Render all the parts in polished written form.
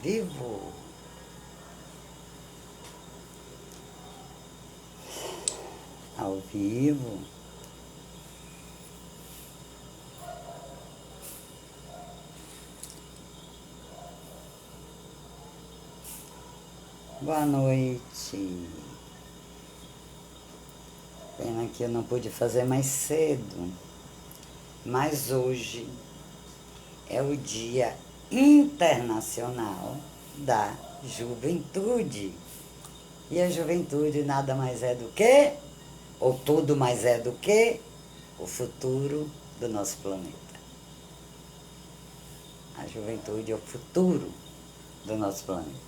Vivo. Ao vivo. Boa noite. Pena que eu não pude fazer mais cedo, mas hoje é o Dia Internacional da Juventude. E a juventude nada mais é do que, ou tudo mais é do que, o futuro do nosso planeta. A juventude é o futuro do nosso planeta.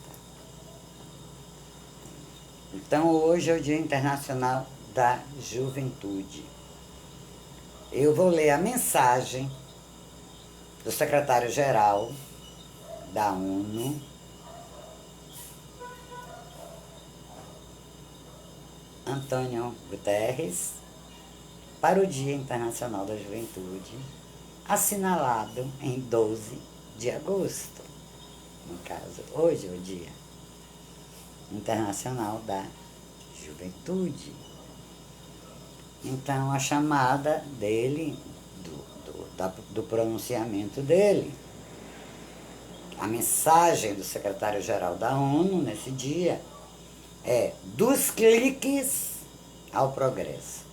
Então hoje é o Dia Internacional da Juventude. Eu vou ler a mensagem do secretário-geral da ONU, Antônio Guterres, para o Dia Internacional da Juventude, assinalado em 12 de agosto. No caso, hoje é o Dia Internacional da Juventude. Então, a chamada dele, do pronunciamento dele, a mensagem do secretário-geral da ONU nesse dia é: dos cliques ao progresso.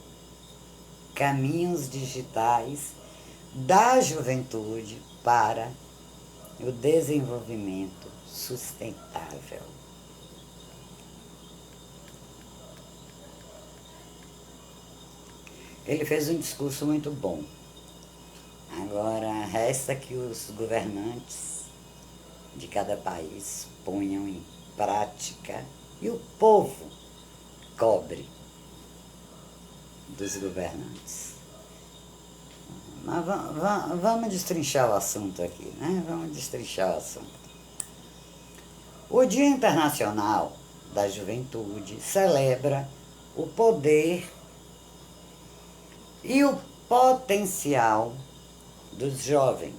Caminhos digitais da juventude para o desenvolvimento sustentável. Ele fez um discurso muito bom. Agora, resta que os governantes de cada país ponham em prática e o povo cobre dos governantes. Mas vamos destrinchar o assunto aqui, né? Vamos destrinchar o assunto. O Dia Internacional da Juventude celebra o poder e o potencial dos jovens.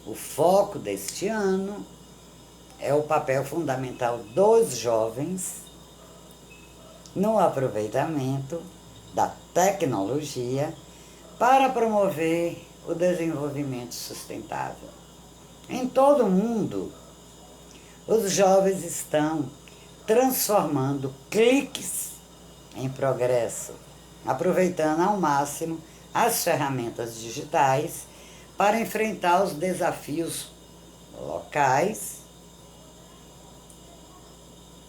O foco deste ano é o papel fundamental dos jovens no aproveitamento da tecnologia para promover o desenvolvimento sustentável. Em todo o mundo, os jovens estão transformando cliques em progresso, aproveitando ao máximo as ferramentas digitais para enfrentar os desafios locais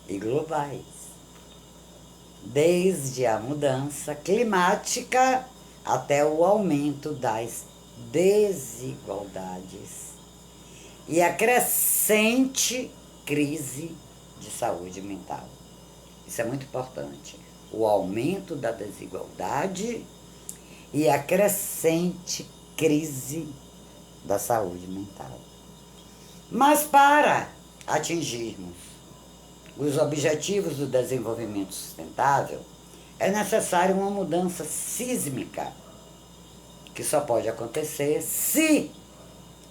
e globais, desde a mudança climática até o aumento das desigualdades e a crescente crise de saúde mental. Isso é muito importante. O aumento da desigualdade e a crescente crise da saúde mental. Mas para atingirmos os objetivos do desenvolvimento sustentável, é necessária uma mudança sísmica, que só pode acontecer se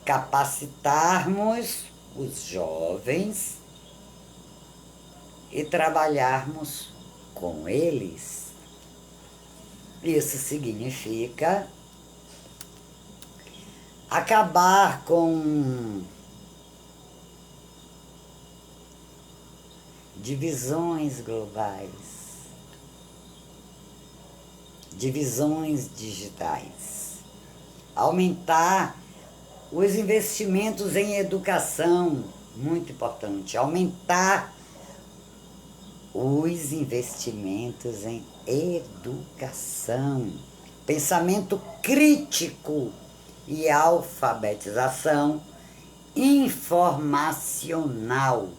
capacitarmos os jovens e trabalharmos com eles. Isso significa acabar com divisões globais, divisões digitais, aumentar os investimentos em educação, muito importante, aumentar os investimentos em educação, pensamento crítico e alfabetização informacional.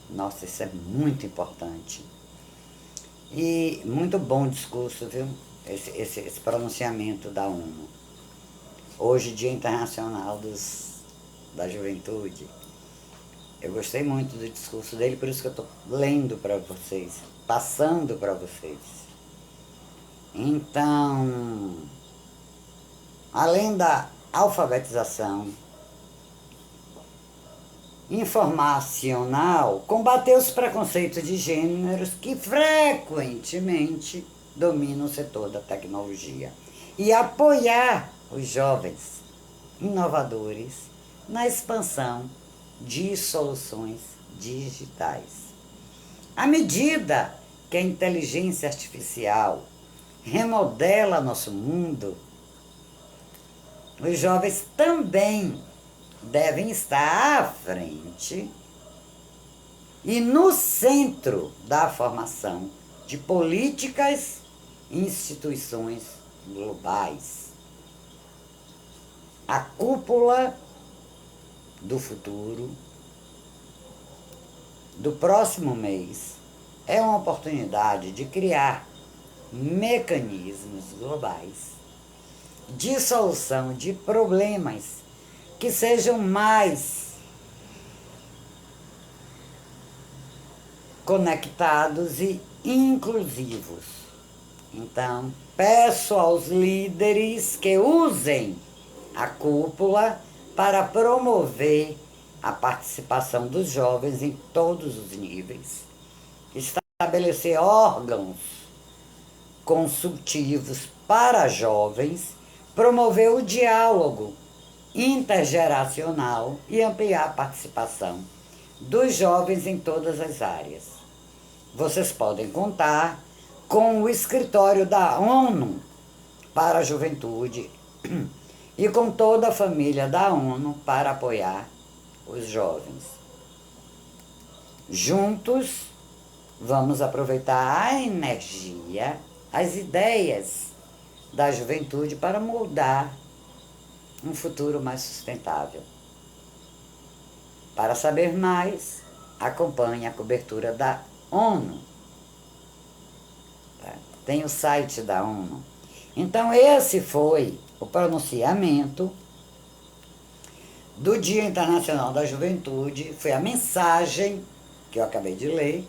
Nossa, isso é muito importante. E muito bom discurso, viu? Esse pronunciamento da ONU. Hoje, Dia Internacional da Juventude. Eu gostei muito do discurso dele, por isso que eu estou lendo para vocês, passando para vocês. Então, além da alfabetização, informacional, combater os preconceitos de gêneros que frequentemente dominam o setor da tecnologia e apoiar os jovens inovadores na expansão de soluções digitais. À medida que a inteligência artificial remodela nosso mundo, os jovens também devem estar à frente e no centro da formação de políticas e instituições globais. A cúpula do futuro do próximo mês é uma oportunidade de criar mecanismos globais de solução de problemas que sejam mais conectados e inclusivos. Então, peço aos líderes que usem a cúpula para promover a participação dos jovens em todos os níveis, estabelecer órgãos consultivos para jovens, promover o diálogo intergeracional e ampliar a participação dos jovens em todas as áreas. Vocês podem contar com o escritório da ONU para a Juventude e com toda a família da ONU para apoiar os jovens. Juntos, vamos aproveitar a energia, as ideias da juventude para moldar um futuro mais sustentável. Para saber mais, acompanhe a cobertura da ONU. Tem o site da ONU. Então, esse foi o pronunciamento do Dia Internacional da Juventude, foi a mensagem que eu acabei de ler,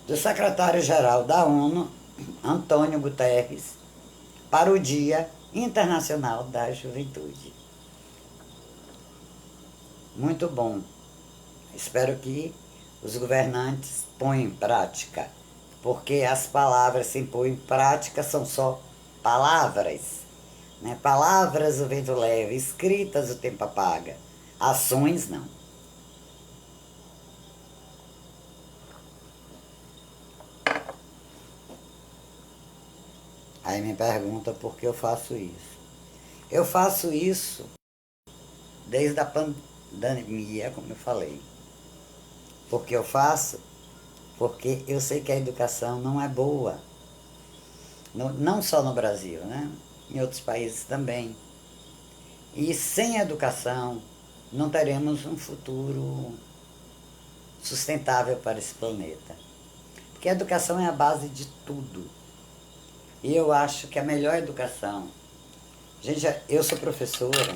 do secretário-geral da ONU, Antônio Guterres, para o Dia Internacional da Juventude. Muito bom. Espero que os governantes ponham em prática, porque as palavras sem pôr em prática são só palavras. Né? Palavras o vento leva, escritas o tempo apaga, ações não. Aí me pergunta por que eu faço isso. Eu faço isso desde a pandemia, como eu falei. Porque eu faço? Porque eu sei que a educação não é boa. Não só no Brasil, né? Em outros países também. E sem educação, não teremos um futuro sustentável para esse planeta. Porque a educação é a base de tudo. E eu acho que a melhor educação... Gente, eu sou professora,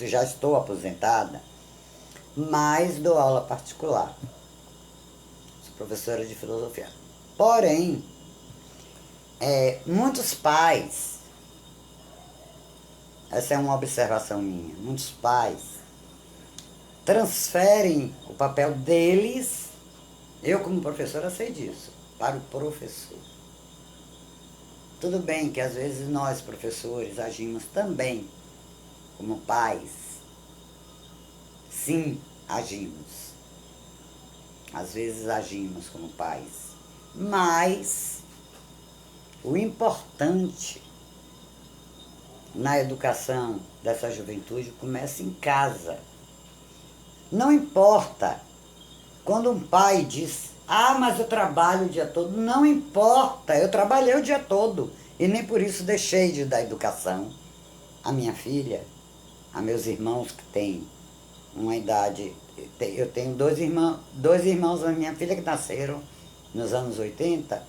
já estou aposentada, mas dou aula particular. Sou professora de filosofia. Porém, muitos pais, essa é uma observação minha, muitos pais transferem o papel deles, eu como professora sei disso, para o professor. Tudo bem que às vezes nós, professores, agimos também como pais. Sim, agimos. Às vezes agimos como pais. Mas o importante na educação dessa juventude começa em casa. Não importa quando um pai diz: ah, mas eu trabalho o dia todo. Não importa, eu trabalhei o dia todo. E nem por isso deixei de dar educação à minha filha, a meus irmãos que têm uma idade... Eu tenho dois irmãos da minha filha que nasceram nos anos 80.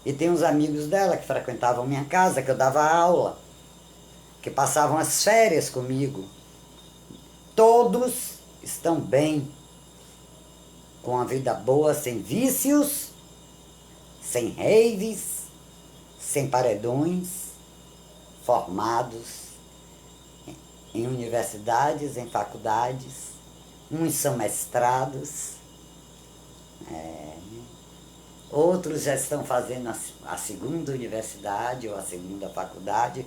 E tem uns amigos dela que frequentavam minha casa, que eu dava aula, que passavam as férias comigo. Todos estão bem, com a vida boa, sem vícios, sem raves, sem paredões, formados em universidades, em faculdades, uns são mestrados, outros já estão fazendo a segunda universidade ou a segunda faculdade,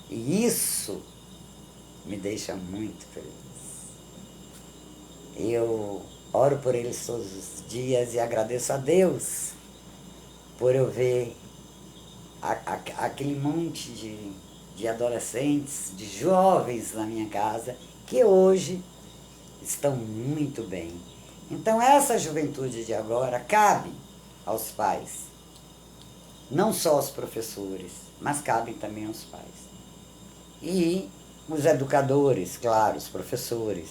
e isso me deixa muito feliz. Eu oro por eles todos os dias e agradeço a Deus por eu ver aquele monte de adolescentes, de jovens na minha casa, que hoje estão muito bem. Então essa juventude de agora cabe aos pais, não só aos professores, mas cabem também aos pais. E os educadores, claro, os professores.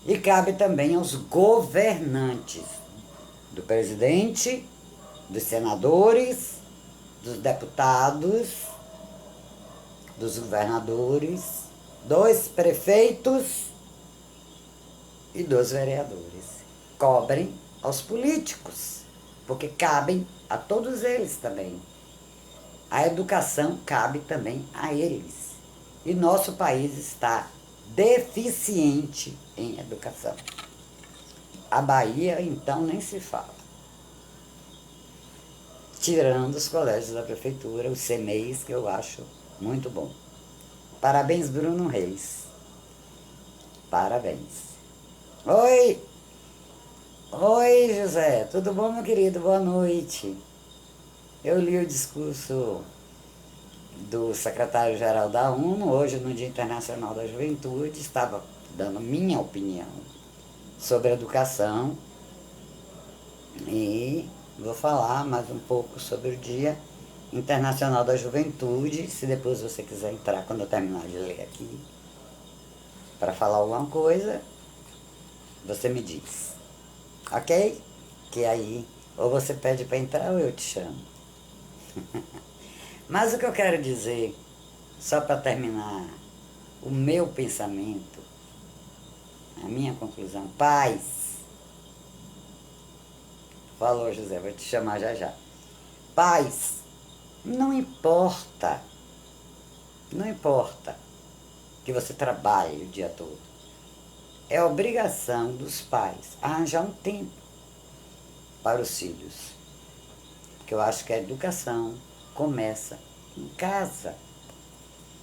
E cabe também aos governantes, do presidente, dos senadores, dos deputados, dos governadores, dos prefeitos e dos vereadores. Cobrem aos políticos, porque cabem a todos eles também. A educação cabe também a eles. E nosso país está deficiente em educação. A Bahia, então, nem se fala. Tirando os colégios da prefeitura, os CMEIs, que eu acho muito bom. Parabéns, Bruno Reis. Parabéns. Oi! Oi, José. Tudo bom, meu querido? Boa noite. Eu li o discurso do secretário-geral da ONU, hoje no Dia Internacional da Juventude, estava dando minha opinião sobre educação e vou falar mais um pouco sobre o Dia Internacional da Juventude, se depois você quiser entrar, quando eu terminar de ler aqui, para falar alguma coisa, você me diz, ok? Que aí, ou você pede para entrar ou eu te chamo. Mas o que eu quero dizer, só para terminar, o meu pensamento, a minha conclusão, paz. Falou, José, vou te chamar já já. Paz, não importa que você trabalhe o dia todo. É obrigação dos pais arranjar um tempo para os filhos. Porque eu acho que a educação começa em casa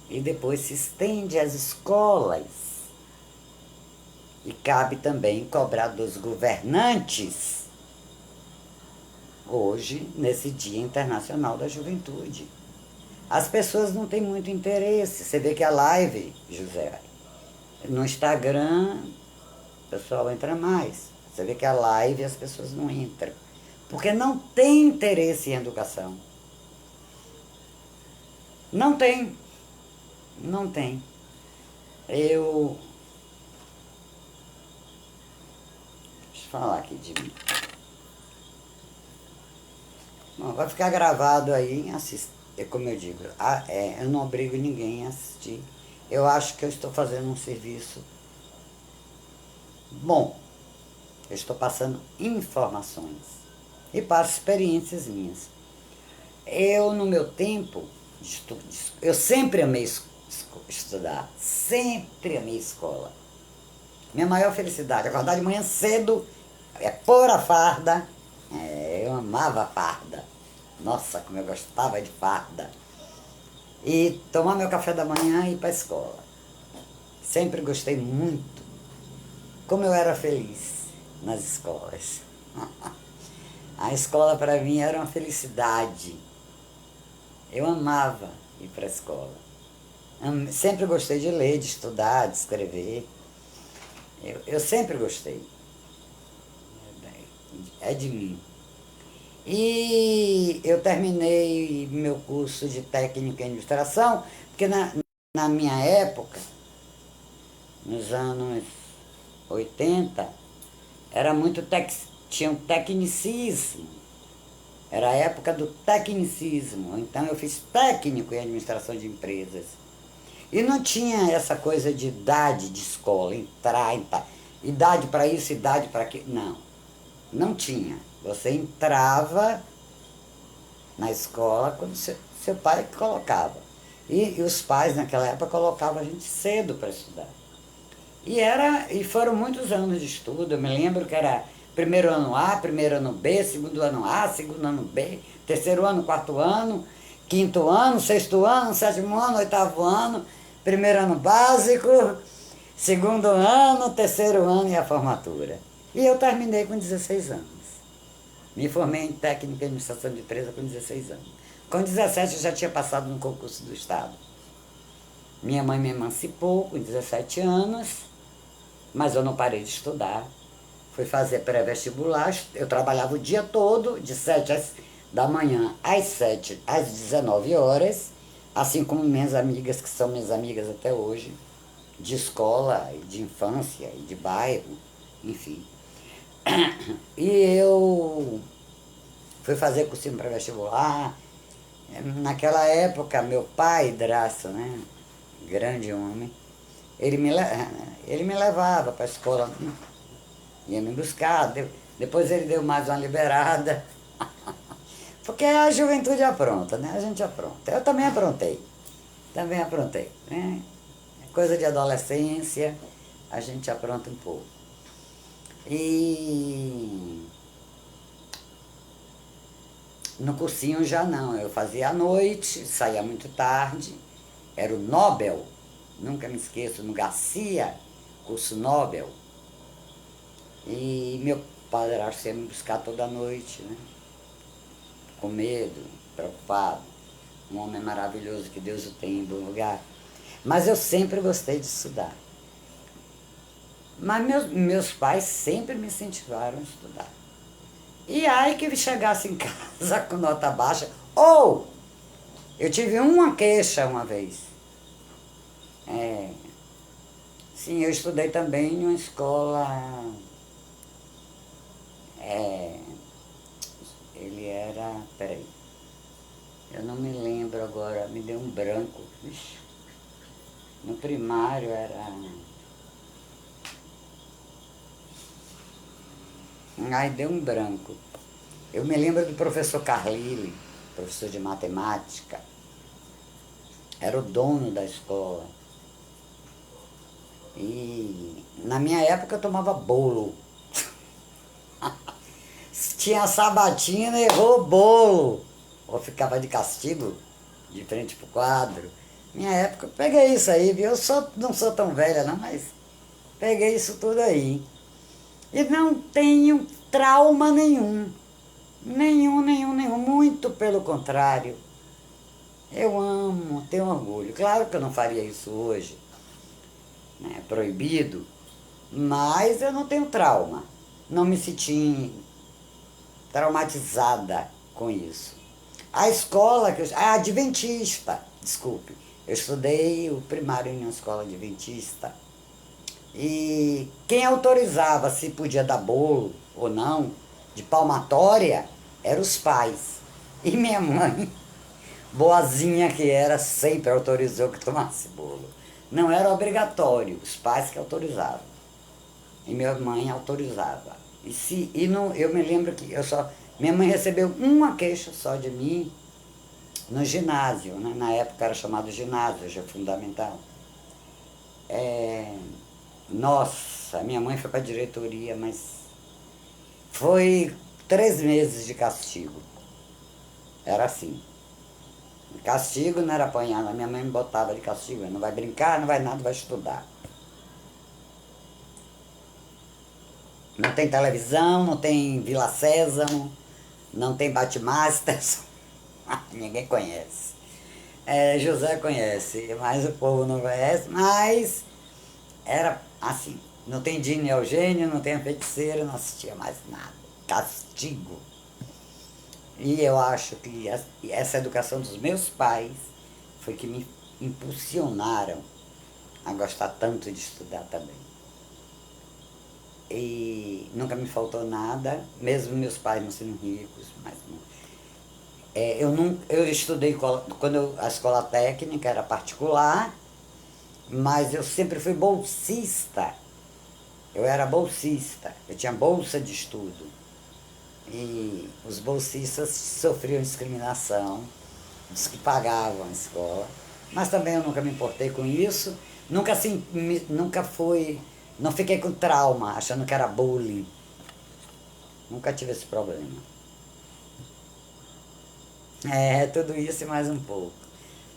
e depois se estende às escolas. E cabe também cobrar dos governantes, hoje, nesse Dia Internacional da Juventude. As pessoas não têm muito interesse. Você vê que a live, José, no Instagram, o pessoal entra mais. Você vê que a live as pessoas não entram. Porque não tem interesse em educação. Não tem. Não tem. Deixa eu falar aqui de mim. Bom, vai ficar gravado aí, assista. Como eu digo, eu não obrigo ninguém a assistir. Eu acho que eu estou fazendo um serviço bom. Eu estou passando informações e passo experiências minhas. Eu, no meu tempo, eu sempre amei estudar, sempre amei escola. Minha maior felicidade, acordar de manhã cedo, pôr a farda, eu amava a farda. Nossa, como eu gostava de farda. E tomar meu café da manhã e ir para a escola. Sempre gostei muito. Como eu era feliz nas escolas. A escola para mim era uma felicidade. Eu amava ir para a escola. Sempre gostei de ler, de estudar, de escrever. Eu sempre gostei. É de mim. E eu terminei meu curso de técnica em ilustração, porque na minha época, nos anos 80, era muito tinha um tecnicismo. Era a época do tecnicismo. Então eu fiz técnico em administração de empresas. E não tinha essa coisa de idade de escola, entrar, idade para isso, idade para aquilo. Não, não tinha. Você entrava na escola quando seu pai colocava. E os pais naquela época colocavam a gente cedo para estudar. E foram muitos anos de estudo. Eu me lembro que era primeiro ano A, primeiro ano B, segundo ano A, segundo ano B, terceiro ano, quarto ano, quinto ano, sexto ano, sétimo ano, oitavo ano, primeiro ano básico, segundo ano, terceiro ano e a formatura. E eu terminei com 16 anos. Me formei em técnica e administração de empresa com 16 anos. Com 17 eu já tinha passado no concurso do Estado. Minha mãe me emancipou com 17 anos, mas eu não parei de estudar. Fui fazer pré-vestibular, eu trabalhava o dia todo, de 7 da manhã às 7, às 19 horas, assim como minhas amigas, que são minhas amigas até hoje, de escola, de infância e de bairro, enfim. E eu fui fazer cursinho pré-vestibular. Naquela época, meu pai, Draço, né, grande homem, ele me levava para a escola, ia me buscar, depois ele deu mais uma liberada, porque a juventude apronta, né? A gente apronta. Eu também aprontei, né? Coisa de adolescência, a gente apronta um pouco. E no cursinho já não, eu fazia à noite, saía muito tarde, era o Nobel, nunca me esqueço, no Garcia, curso Nobel. E meu padrasto ia me buscar toda noite, né? Com medo, preocupado. Um homem maravilhoso, que Deus o tenha em bom lugar. Mas eu sempre gostei de estudar. Mas meus pais sempre me incentivaram a estudar. E aí que chegasse em casa com nota baixa, ou eu tive uma queixa uma vez. Sim, eu estudei também em uma escola. Ele era. Peraí. Eu não me lembro agora, me deu um branco. Ixi, no primário era. Ai, deu um branco. Eu me lembro do professor Carlile, professor de matemática. Era o dono da escola. E na minha época eu tomava bolo. Tinha sabatina, errou bolo. Ou ficava de castigo, de frente pro quadro. Minha época, eu peguei isso aí, viu? Não sou tão velha não, mas peguei isso tudo aí. E não tenho trauma nenhum. Nenhum. Muito pelo contrário. Eu amo, tenho orgulho. Claro que eu não faria isso hoje, né? É proibido. Mas eu não tenho trauma. Não me senti traumatizada com isso. A escola, a adventista, desculpe. Eu estudei o primário em uma escola adventista. E quem autorizava se podia dar bolo ou não, de palmatória, eram os pais. E minha mãe, boazinha que era, sempre autorizou que tomasse bolo. Não era obrigatório, os pais que autorizavam. E minha mãe autorizava. Eu me lembro que minha mãe recebeu uma queixa só de mim no ginásio, né? Na época era chamado ginásio, já fundamental. Nossa, minha mãe foi para a diretoria, mas foi 3 meses de castigo. Era assim. Castigo não era apanhar, minha mãe me botava de castigo, não vai brincar, não vai nada, vai estudar. Não tem televisão, não tem Vila Sésamo, não tem Batmasters, ninguém conhece. José conhece, mas o povo não conhece, mas era assim, não tem Dino e Eugênio, não tem a feiticeira, não assistia mais nada. Castigo. E eu acho que essa educação dos meus pais foi que me impulsionaram a gostar tanto de estudar também. E nunca me faltou nada, mesmo meus pais não sendo ricos, mas eu estudei quando a escola técnica era particular, mas eu sempre fui bolsista. Eu era bolsista, eu tinha bolsa de estudo. E os bolsistas sofriam discriminação, dos que pagavam a escola, Mas também eu nunca me importei com isso. Nunca assim, nunca fui, não fiquei com trauma, achando que era bullying. Nunca tive esse problema. É, tudo isso e mais um pouco.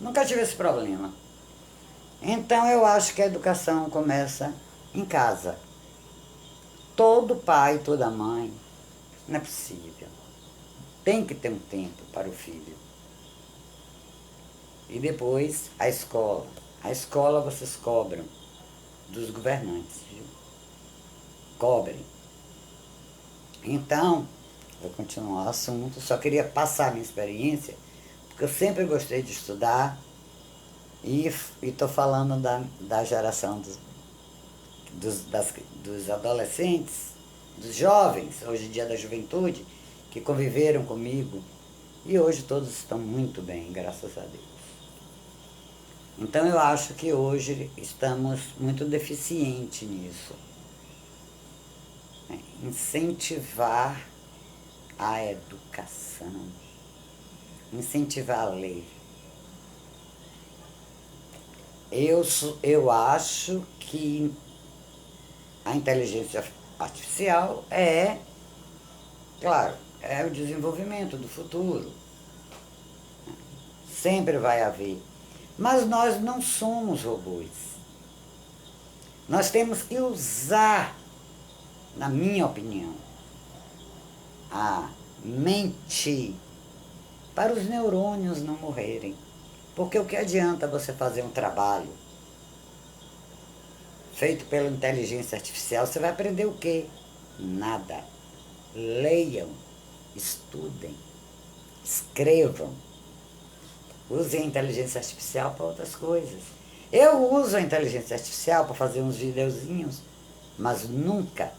Nunca tive esse problema. Então eu acho que a educação começa em casa. Todo pai, toda mãe, não é possível. Tem que ter um tempo para o filho. E depois a escola. A escola vocês cobram dos governantes, viu? Cobrem. Então, vou continuar o assunto, só queria passar a minha experiência, porque eu sempre gostei de estudar e estou falando da geração dos adolescentes, dos jovens, hoje em dia da juventude, que conviveram comigo e hoje todos estão muito bem, graças a Deus. Então eu acho que hoje estamos muito deficientes nisso. Incentivar a educação, incentivar a ler. Eu acho que a inteligência artificial claro, é o desenvolvimento do futuro. Sempre vai haver. Mas nós não somos robôs. Nós temos que usar, na minha opinião, a mente para os neurônios não morrerem. Porque o que adianta você fazer um trabalho feito pela inteligência artificial? Você vai aprender o quê? Nada. Leiam, estudem, escrevam. Usem a inteligência artificial para outras coisas. Eu uso a inteligência artificial para fazer uns videozinhos, mas nunca,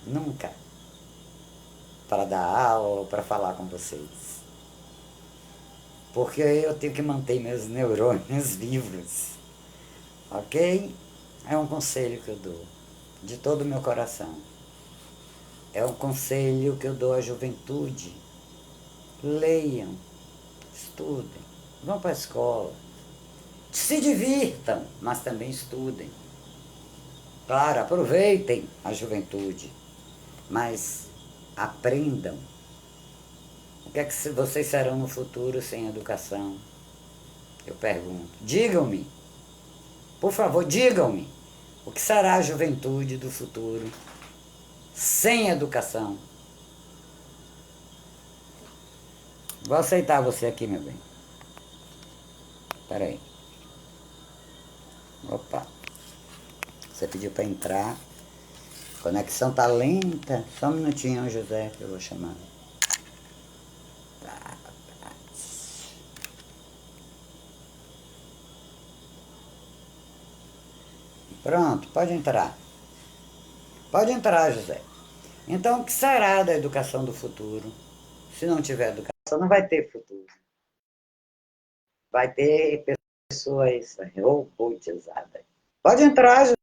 nunca para dar aula ou para falar com vocês. Porque eu tenho que manter meus neurônios vivos. Ok? É um conselho que eu dou, de todo o meu coração. É um conselho que eu dou à juventude. Leiam, estudem, vão para a escola. Se divirtam, mas também estudem. Claro, aproveitem a juventude, mas aprendam. O que é que vocês serão no futuro sem educação? Eu pergunto. Digam-me, por favor, digam-me. O que será a juventude do futuro sem educação? Vou aceitar você aqui, meu bem. Espera aí. Opa. Você pediu para entrar. A conexão tá lenta. Só um minutinho, José, que eu vou chamar. Tá. Pronto, pode entrar. Pode entrar, José. Então, o que será da educação do futuro? Se não tiver educação, não vai ter futuro. Vai ter pessoas robotizadas. Pode entrar,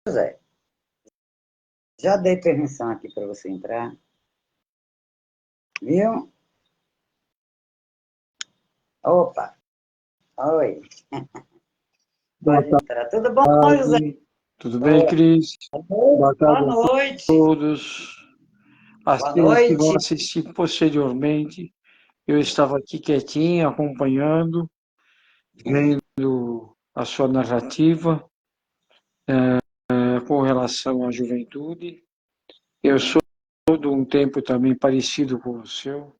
José. Já dei permissão aqui para você entrar. Viu? Opa. Oi. Boa Pode entrar. Tudo bom, José? tarde, tudo bem, Cris? Boa Boa tarde a noite. todos. Boa Aqueles que vão noite. assistir posteriormente, eu estava aqui quietinho, acompanhando, vendo a sua narrativa com relação à juventude. Eu sou de um tempo também parecido com o seu,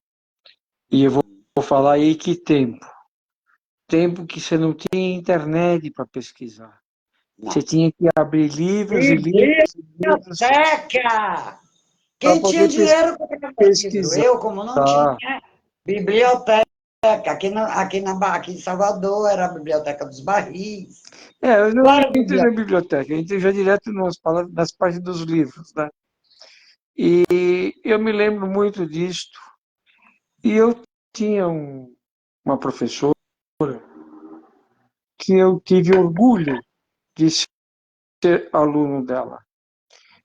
e eu vou falar aí que tempo. Tempo que você não tinha internet para pesquisar. Você Não. tinha que abrir livros e livros e livros Biblioteca! para Quem tinha poder dinheiro comprava livro. pesquisar. Eu, como não tinha, biblioteca. Aqui em Salvador era a Biblioteca dos Barris. Eu não Várias entro na bibliotecas. biblioteca, eu entro já direto nas páginas dos livros, né? E eu me lembro muito disto. E eu tinha uma professora que eu tive orgulho de ser aluno dela,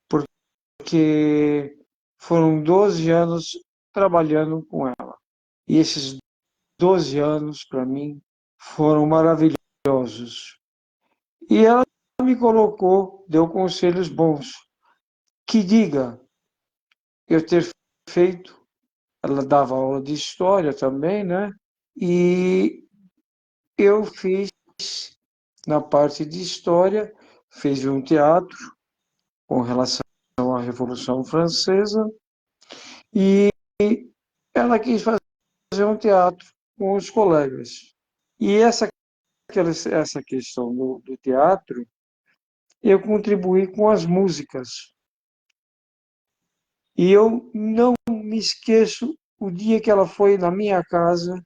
porque foram 12 anos trabalhando com ela. E esses 12 anos, para mim, foram maravilhosos. E ela me colocou, deu conselhos bons. Que diga, eu ter feito, ela dava aula de história também, né? E eu fiz, na parte de história, fiz um teatro com relação à Revolução Francesa e ela quis fazer um teatro com os colegas. E essa questão do teatro, eu contribuí com as músicas. E eu não me esqueço o dia que ela foi na minha casa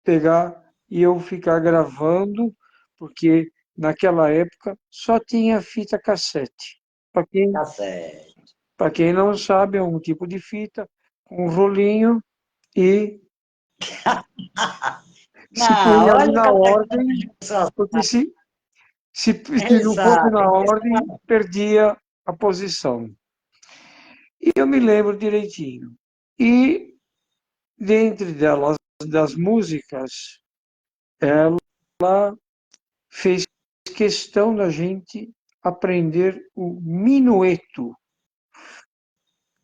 pegar e eu ficar gravando, porque naquela época só tinha fita cassete. Para quem, Tá certo. para quem não sabe, é um tipo de fita com um rolinho e se Não, punha ali olha o na categoria ordem, de pessoas. porque se Ele não fosse sabe. na ordem, perdia a posição. E eu me lembro direitinho. E dentre delas, das músicas, ela fez questão da gente aprender o minueto.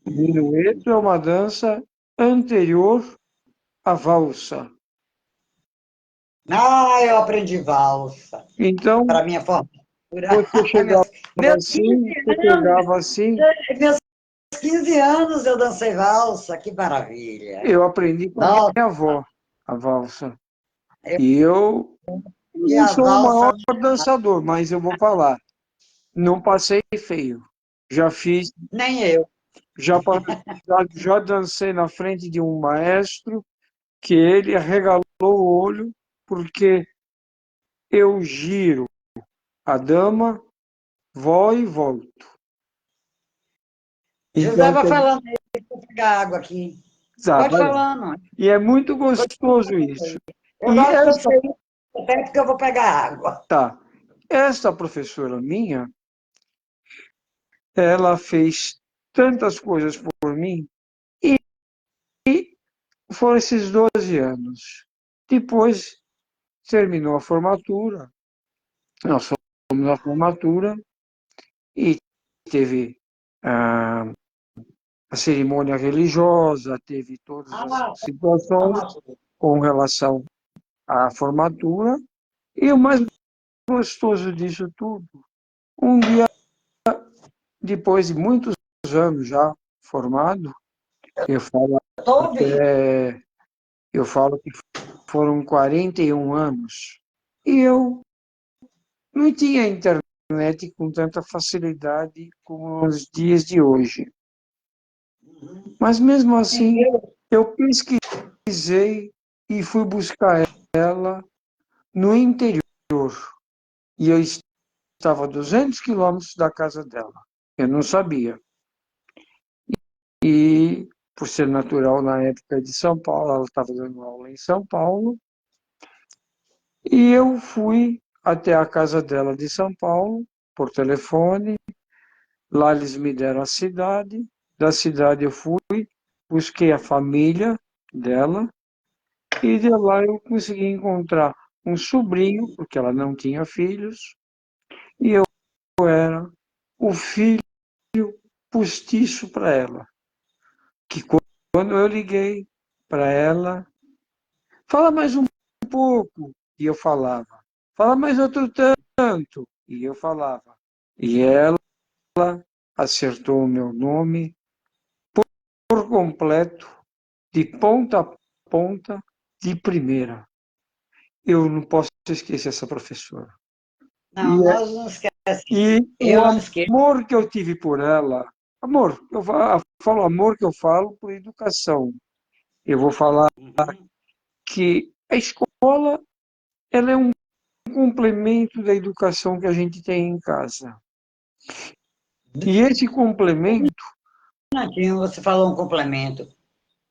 O minueto é uma dança anterior à valsa. Eu aprendi valsa. Então, Para minha formatura. você chegava Meus 15 assim, você anos, pegava assim. meus 15 anos eu dancei valsa, que maravilha. Eu aprendi com a Nossa, minha avó a valsa. eu E eu vi não a sou o valsa, maior dançador, mas eu vou falar, não passei feio. Já fiz, nem eu. já, já dancei na frente de um maestro que ele arregalou o olho porque eu giro a dama, vou e volto. José Então, vai falando aí, vou pegar água aqui. tá, Pode vai lá. falando. E é muito gostoso isso. Eu E gosto quando esta, você ir, até porque eu vou pegar água. tá, esta professora minha, ela fez tantas coisas por mim e foram esses 12 anos. Depois terminou a formatura, nós fomos na formatura e teve a cerimônia religiosa, teve todas as Ah, situações formatura. com relação à formatura. E o mais gostoso disso tudo, um dia depois de muitos anos já formado, eu falo Estou ouvindo. até, eu falo que foram 41 anos, e eu não tinha internet com tanta facilidade como nos dias de hoje. Mas mesmo assim, eu pesquisei e fui buscar ela no interior. E eu estava a 200 quilômetros da casa dela. Eu não sabia. E, por ser natural na época de São Paulo, ela estava dando aula em São Paulo, e eu fui até a casa dela de São Paulo, por telefone. Lá eles me deram a cidade. Da cidade eu fui, busquei a família dela, e de lá eu consegui encontrar um sobrinho, porque ela não tinha filhos, e eu era o filho postiço para ela. Que quando eu liguei para ela, fala mais um pouco, e eu falava. Fala mais outro tanto, e eu falava. E ela acertou o meu nome por completo, de ponta a ponta, de primeira. Eu não posso esquecer essa professora. Não, E, nós não esquecemos. e o Eu não esqueço. amor que eu tive por ela, amor, eu falo amor que eu falo por educação. Eu vou falar Uhum. que a escola ela é um complemento da educação que a gente tem em casa. E esse complemento, Minutinho, você falou um complemento.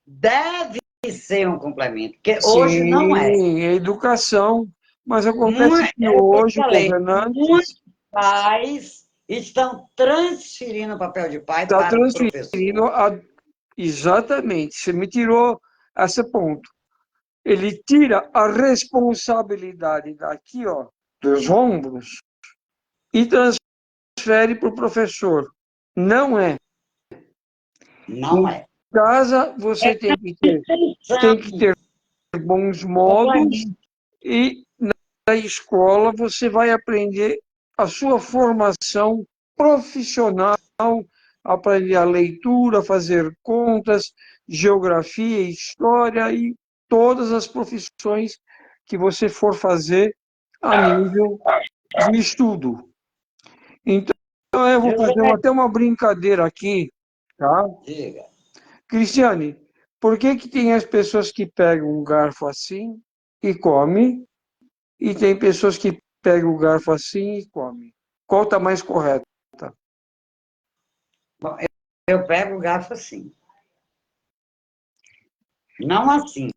Deve ser um complemento, porque hoje não é. sim, é educação, mas acontece Muito, que é o que eu hoje falei, muitos governantes pais estão transferindo o papel de pai estão para o professor. transferindo exatamente, você me tirou esse ponto. Ele tira a responsabilidade daqui, ó. dos ombros e transfere para o professor. Não é. Não Em é. casa, você tem que ter bons modos e na escola você vai aprender a sua formação profissional, aprender a leitura, fazer contas, geografia, história e todas as profissões que você for fazer a nível de estudo. Então, eu vou José, fazer até uma brincadeira aqui, tá? diga. Cristiane, por que que tem as pessoas que pegam um garfo assim e come, e tem pessoas que pegam o garfo assim e come? Qual está mais correto? Bom, eu pego o garfo assim. Não assim.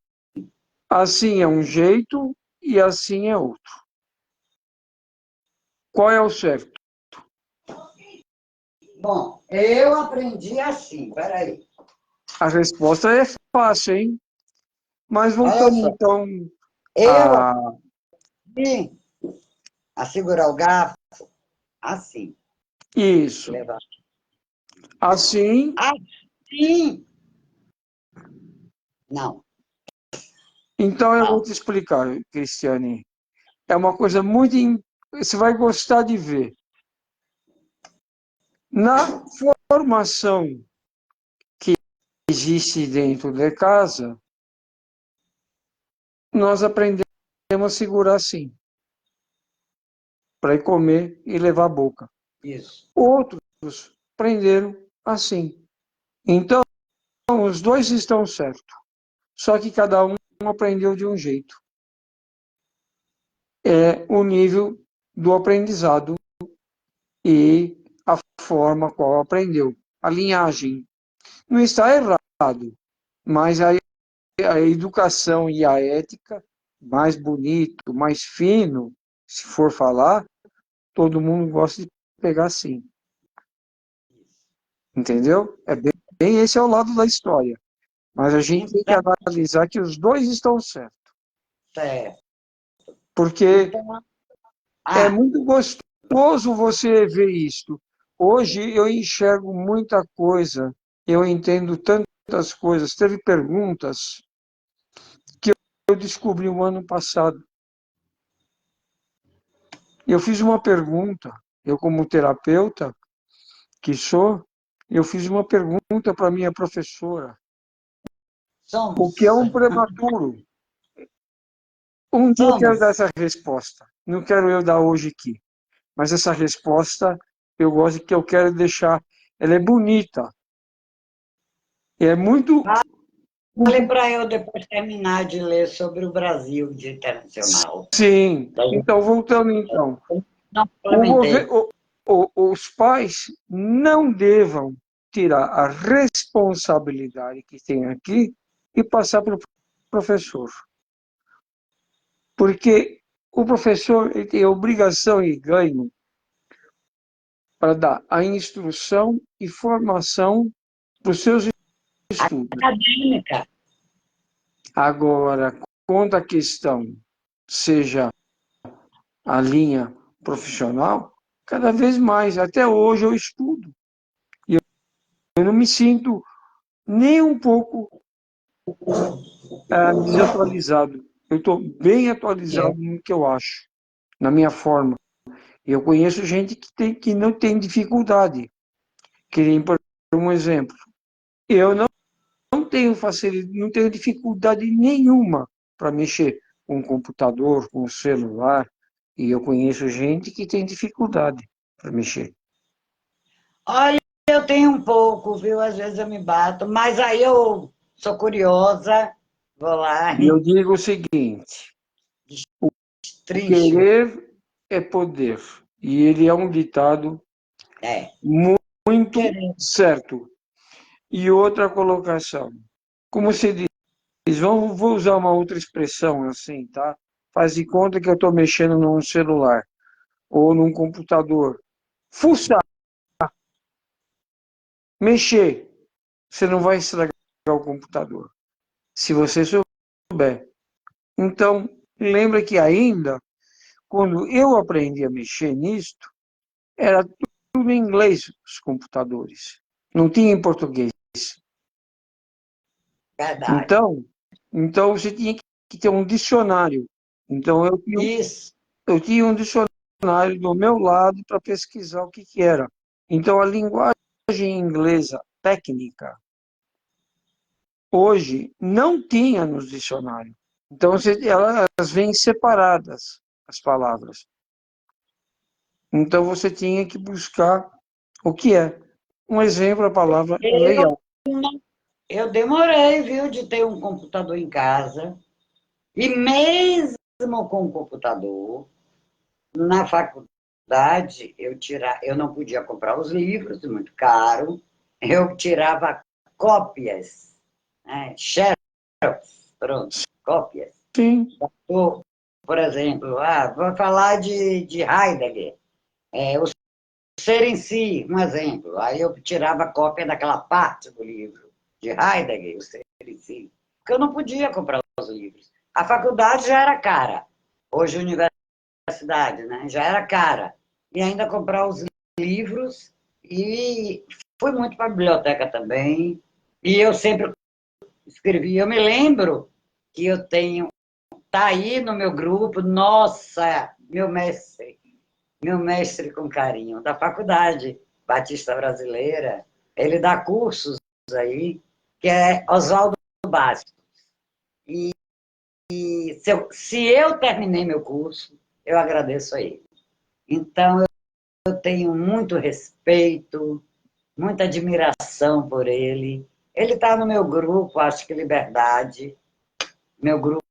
Assim é um jeito e assim é outro. Qual é o certo? Bom, eu aprendi assim. Peraí. A resposta é fácil, hein? Mas Olha voltando só. então Eu a aprendi a segurar o garfo assim. isso. Levar. Assim, Assim. Não. então eu vou Não. te explicar, Cristiane. É uma coisa muito. Você vai gostar de ver. Na formação que existe dentro de casa, nós aprendemos a segurar assim, para ir comer e levar a boca. Isso. Outros aprenderam assim. Então, os dois estão certos. Só que cada um aprendeu de um jeito. É o nível do aprendizado e a forma qual aprendeu. A linhagem não está errado, mas a educação e a ética, mais bonito, mais fino, se for falar, todo mundo gosta de pegar assim. Entendeu? Bem esse é o lado da história. Mas a gente tem que Então, analisar que os dois estão certos. certo. Porque Então, é ah, muito gostoso você ver isto. Hoje eu enxergo muita coisa, eu entendo tantas coisas. Teve perguntas que eu descobri o ano passado. Eu fiz uma pergunta, eu como terapeuta que sou, eu fiz uma pergunta para minha professora. O que é somos. um prematuro? Um dia eu quero dar Somos. essa resposta. Não quero eu dar hoje aqui. Mas essa resposta eu gosto que eu quero deixar. Ela é bonita. É muito. Fale para eu depois terminar de ler sobre o Brasil de internacional. Sim. Daí Então, voltando então. não O complementei. os pais não devam tirar a responsabilidade que tem aqui e passar para o professor. Porque o professor ele tem obrigação e ganho para dar a instrução e formação para os seus estudos. Acadêmica. Agora, quando a questão seja a linha profissional, cada vez mais, até hoje eu estudo. E eu não me sinto nem um pouco desatualizado. Eu estou bem atualizado Eu. no que eu acho, na minha forma. Eu conheço gente que não tem dificuldade. Queria por um exemplo. Eu não tenho facilidade, não tenho dificuldade nenhuma para mexer com o computador, com o celular. E eu conheço gente que tem dificuldade para mexer. Olha, eu tenho um pouco, viu? Às vezes eu me bato, mas aí eu sou curiosa, vou lá, E eu digo o seguinte: o trincho. querer é poder. E ele é um ditado É, muito querer. certo. E outra colocação. Como se diz, vou usar uma outra expressão assim, tá? Faz de conta que eu estou mexendo num celular ou num computador. Fuçar, mexer, você não vai estragar o computador. Se você souber. Então, lembra que ainda, quando eu aprendi a mexer nisto, era tudo em inglês, os computadores. Não tinha em português. Verdade. Então você tinha que ter um dicionário. Então Isso. eu tinha um dicionário do meu lado para pesquisar o que era. Então a linguagem inglesa técnica hoje não tinha nos dicionários. Então elas vêm separadas, as palavras. Então você tinha que buscar o que é. Um exemplo, a palavra Eu, layout. eu demorei, viu, de ter um computador em casa. E mesmo com o computador, na faculdade, eu não podia comprar os livros, muito caro. Eu tirava cópias, né? Xerox, pronto, cópias. Sim, Por exemplo, vou falar de Heidegger. O ser em si, um exemplo. Aí eu tirava cópia daquela parte do livro de Heidegger, o ser em si. Porque eu não podia comprar os livros. A faculdade já era cara. Hoje, a universidade, né? Já era cara. E ainda comprar os livros. E fui muito para a biblioteca também. E eu sempre escrevi. Eu me lembro que eu tenho. Tá aí no meu grupo, nossa, meu mestre com carinho, da Faculdade Batista Brasileira, ele dá cursos aí, que é Oswaldo Bastos. E se eu terminei meu curso, eu agradeço a ele. Então, eu tenho muito respeito, muita admiração por ele. Ele está no meu grupo, acho que Liberdade, meu grupo,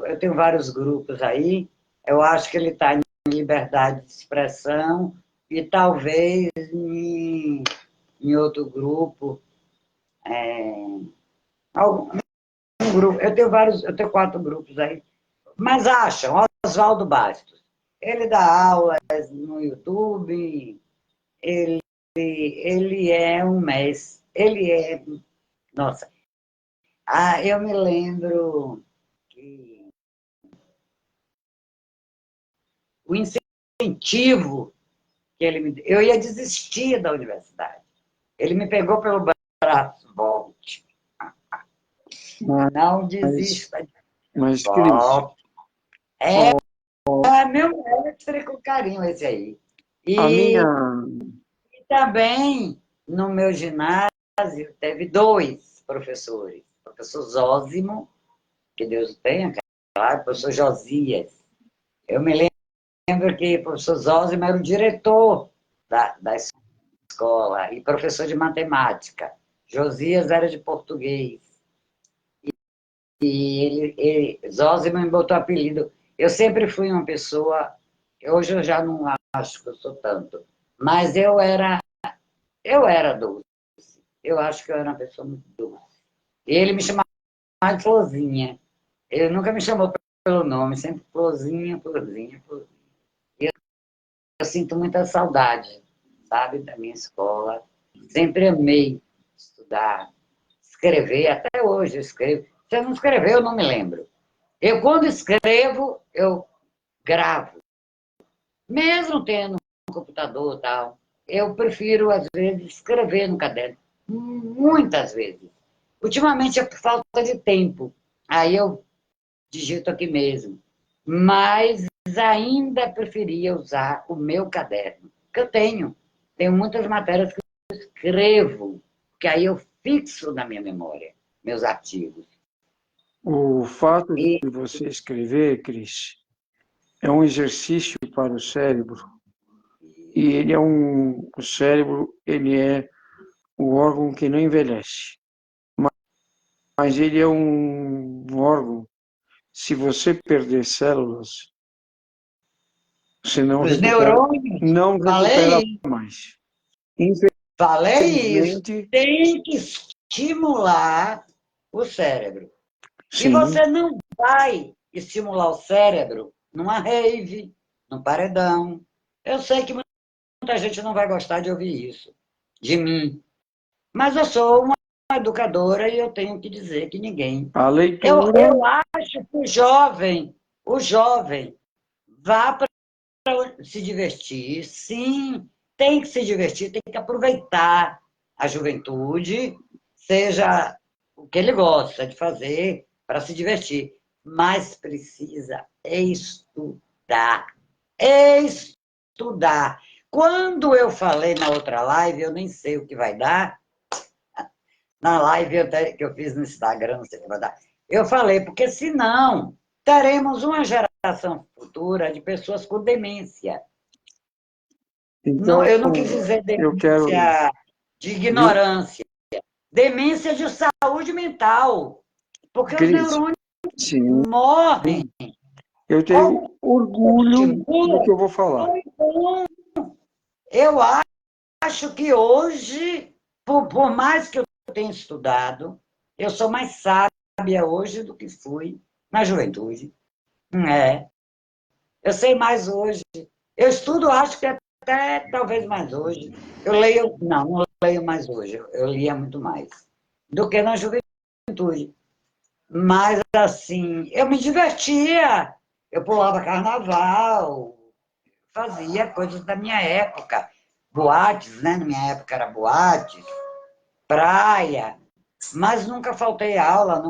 eu tenho vários grupos aí, eu acho que ele está em Liberdade de Expressão e talvez em outro grupo, algum grupo, eu tenho 4 grupos aí, mas acham, Oswaldo Bastos, ele dá aulas no YouTube, ele é um mestre, nossa, eu me lembro que o incentivo que ele me deu, eu ia desistir da universidade, ele me pegou pelo braço, volte, não mas, desista, mas Cris, volte. É meu mestre com carinho esse aí. a minha. E também no meu ginásio teve 2 professores. O professor Zósimo, que Deus o tenha, claro, o professor Josias. Eu me lembro que o professor Zósimo era o diretor da escola e professor de matemática. Josias era de português. E Zósimo me botou apelido. Eu sempre fui uma pessoa, hoje eu já não acho que eu sou tanto, mas eu era doce. Eu acho que eu era uma pessoa muito doce. E ele me chamava de Florzinha. Ele nunca me chamou pelo nome, sempre Florzinha, Florzinha, Florzinha. E eu sinto muita saudade, sabe, da minha escola. Sempre amei estudar, escrever, até hoje eu escrevo. Se eu não escrever, eu não me lembro. Eu, quando escrevo, eu gravo. Mesmo tendo um computador e tal, eu prefiro, às vezes, escrever no caderno. Muitas vezes. Ultimamente é por falta de tempo. Aí eu digito aqui mesmo. Mas ainda preferia usar o meu caderno, que eu tenho. Tenho muitas matérias que eu escrevo, que aí eu fixo na minha memória, meus artigos. O fato de E você escrever, Cris, é um exercício para o cérebro. E o cérebro, ele é o órgão que não envelhece. Mas ele é um órgão, se você perder células, você os neurônios, não recupera falei, mais. falei isso, Infelizmente, tem que estimular o cérebro. E sim. você não vai estimular o cérebro numa rave, num paredão. Eu sei que muita gente não vai gostar de ouvir isso, de mim. Mas eu sou uma educadora e eu tenho que dizer que ninguém. A Eu, leitura, eu acho que o jovem vá se divertir, sim, tem que se divertir, tem que aproveitar a juventude, seja o que ele gosta de fazer para se divertir, mas precisa estudar. Estudar. Quando eu falei na outra live, eu nem sei o que vai dar, na live que eu fiz no Instagram, não sei o que vai dar, eu falei, porque senão teremos uma geração futura de pessoas com demência. Não, Então, eu não quis dizer eu quero... demência de ignorância, demência de saúde mental, porque os Cris, neurônios sim, morrem. eu tenho orgulho do que eu vou falar. Eu acho que hoje, por mais que eu tenha estudado, eu sou mais sábia hoje do que fui na juventude. É, eu sei mais hoje. Eu estudo, acho que até talvez mais hoje. Eu leio, não leio mais hoje, eu lia muito mais do que na juventude. Mas, assim, eu me divertia. Eu pulava carnaval, fazia coisas da minha época. Boates, né? Na minha época era boates, praia. Mas nunca faltei aula,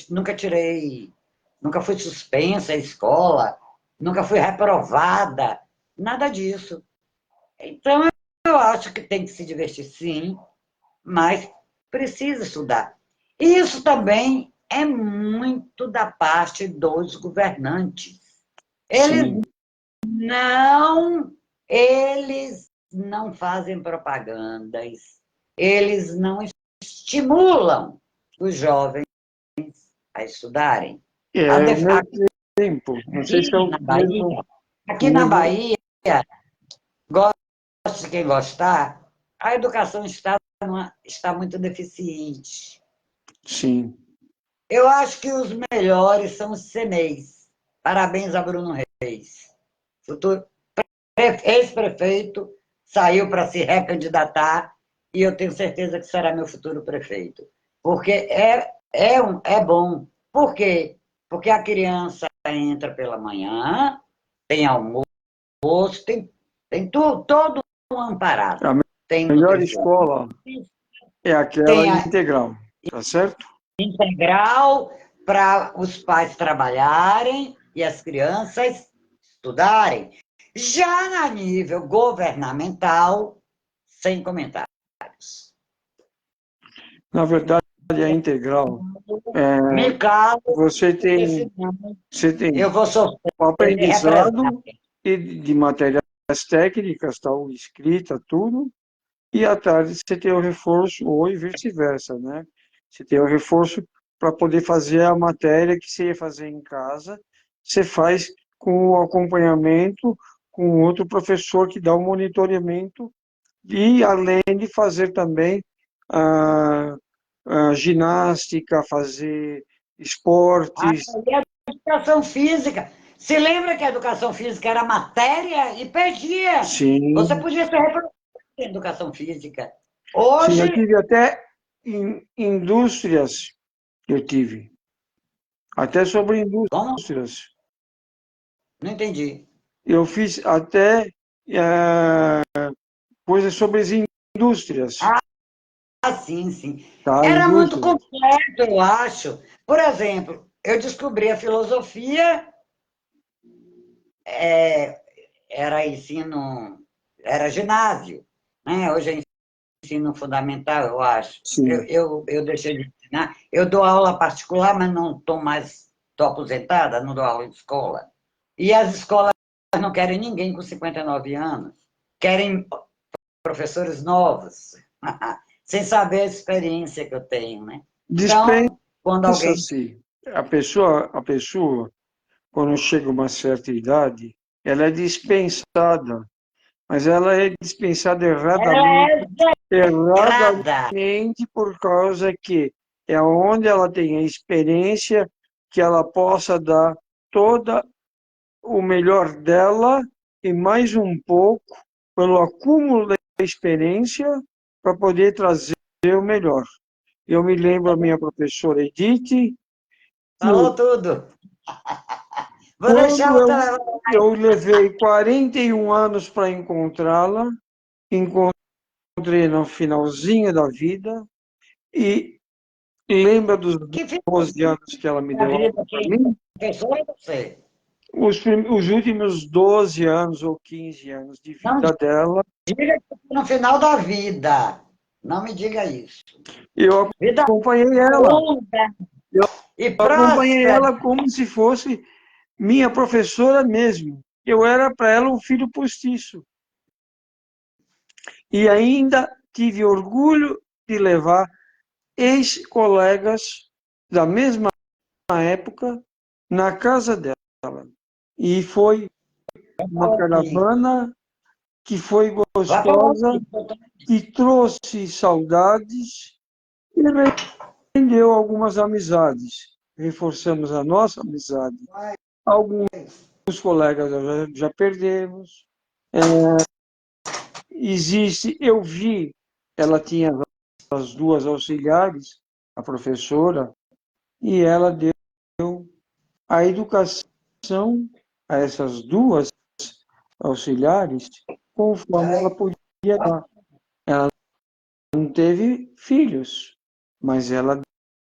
nunca tirei, nunca fui suspensa à escola, nunca fui reprovada, nada disso. Então, eu acho que tem que se divertir, sim, mas precisa estudar. E isso também é muito da parte dos governantes. Eles Sim. não, eles não fazem propagandas, eles não estimulam os jovens a estudarem. A É o def- meu tempo. Não sei se é aqui o na mesmo. Bahia, aqui O na mesmo... Bahia, goste quem gostar, a educação está muito deficiente. Sim. Eu acho que os melhores são os CNEs. Parabéns a Bruno Reis. Futuro ex-prefeito, saiu para se recandidatar e eu tenho certeza que será meu futuro prefeito. Porque é bom. Por quê? Porque a criança entra pela manhã, tem almoço, tem tudo, todo um amparado. A Tem melhor nutrição, escola é aquela tem a integral. Tá certo? integral para os pais trabalharem e as crianças estudarem. Já a nível governamental, sem comentários. Na verdade, a integral, Me calo, você porque tem, senão você tem eu vou sofrer o represália. aprendizado e de matérias técnicas, tal, escrita, tudo, e à tarde você tem o reforço, ou vice-versa, né? Você tem o reforço para poder fazer a matéria que você ia fazer em casa, você faz com o acompanhamento com outro professor que dá o monitoramento e além de fazer também a ginástica, fazer Ah, esportes. e a educação física. Se lembra que a educação física era matéria e perdia. Você Sim, podia ser reprovado em educação física. sim, eu Hoje, tive até indústrias, eu tive, até sobre como? indústrias. Não entendi. Eu fiz até coisas sobre as indústrias, Ah, sim, sim. tá? Era muito Indústrias. completo, eu acho. Por exemplo, eu descobri a filosofia, era ensino, era ginásio, né? Hoje é ensino fundamental, eu acho. Eu, Sim. eu, eu deixei de ensinar. Eu dou aula particular, mas não estou mais, estou aposentada, não dou aula em escola. E as escolas não querem ninguém com 59 anos, querem professores novos, sem saber a experiência que eu tenho, né? Então, quando alguém... Dispensa-se. A pessoa, quando chega a uma certa idade, ela é dispensada, mas ela é dispensada erradamente, Ela é errada. erradamente por causa que é onde ela tem a experiência que ela possa dar toda o melhor dela e mais um pouco pelo acúmulo da experiência para poder trazer o melhor. Eu me lembro a minha professora Edith, que Falou tudo. Vou deixar o Quando telefone. eu levei 41 anos para encontrá-la, encontrei no finalzinho da vida e lembra dos Que fica 12 anos que ela me na deu vida aula para quem mim? professor é você. Os últimos 12 anos ou 15 anos de Não vida dela, diga que no final da vida. Não me diga isso. eu Vida acompanhei ela. longa Eu e acompanhei próspera. ela como se fosse minha professora mesmo. Eu era para ela um filho postiço. E ainda tive orgulho de levar ex-colegas da mesma época na casa dela. E foi uma Fala aqui. caravana que foi Vai falar gostosa, aqui. que trouxe saudades e rendeu algumas amizades. Reforçamos a nossa amizade. Alguns colegas já perdemos. Eu vi, ela tinha as duas auxiliares, a professora, e ela deu a educação a essas duas auxiliares conforme ela podia dar. Ela não teve filhos, mas ela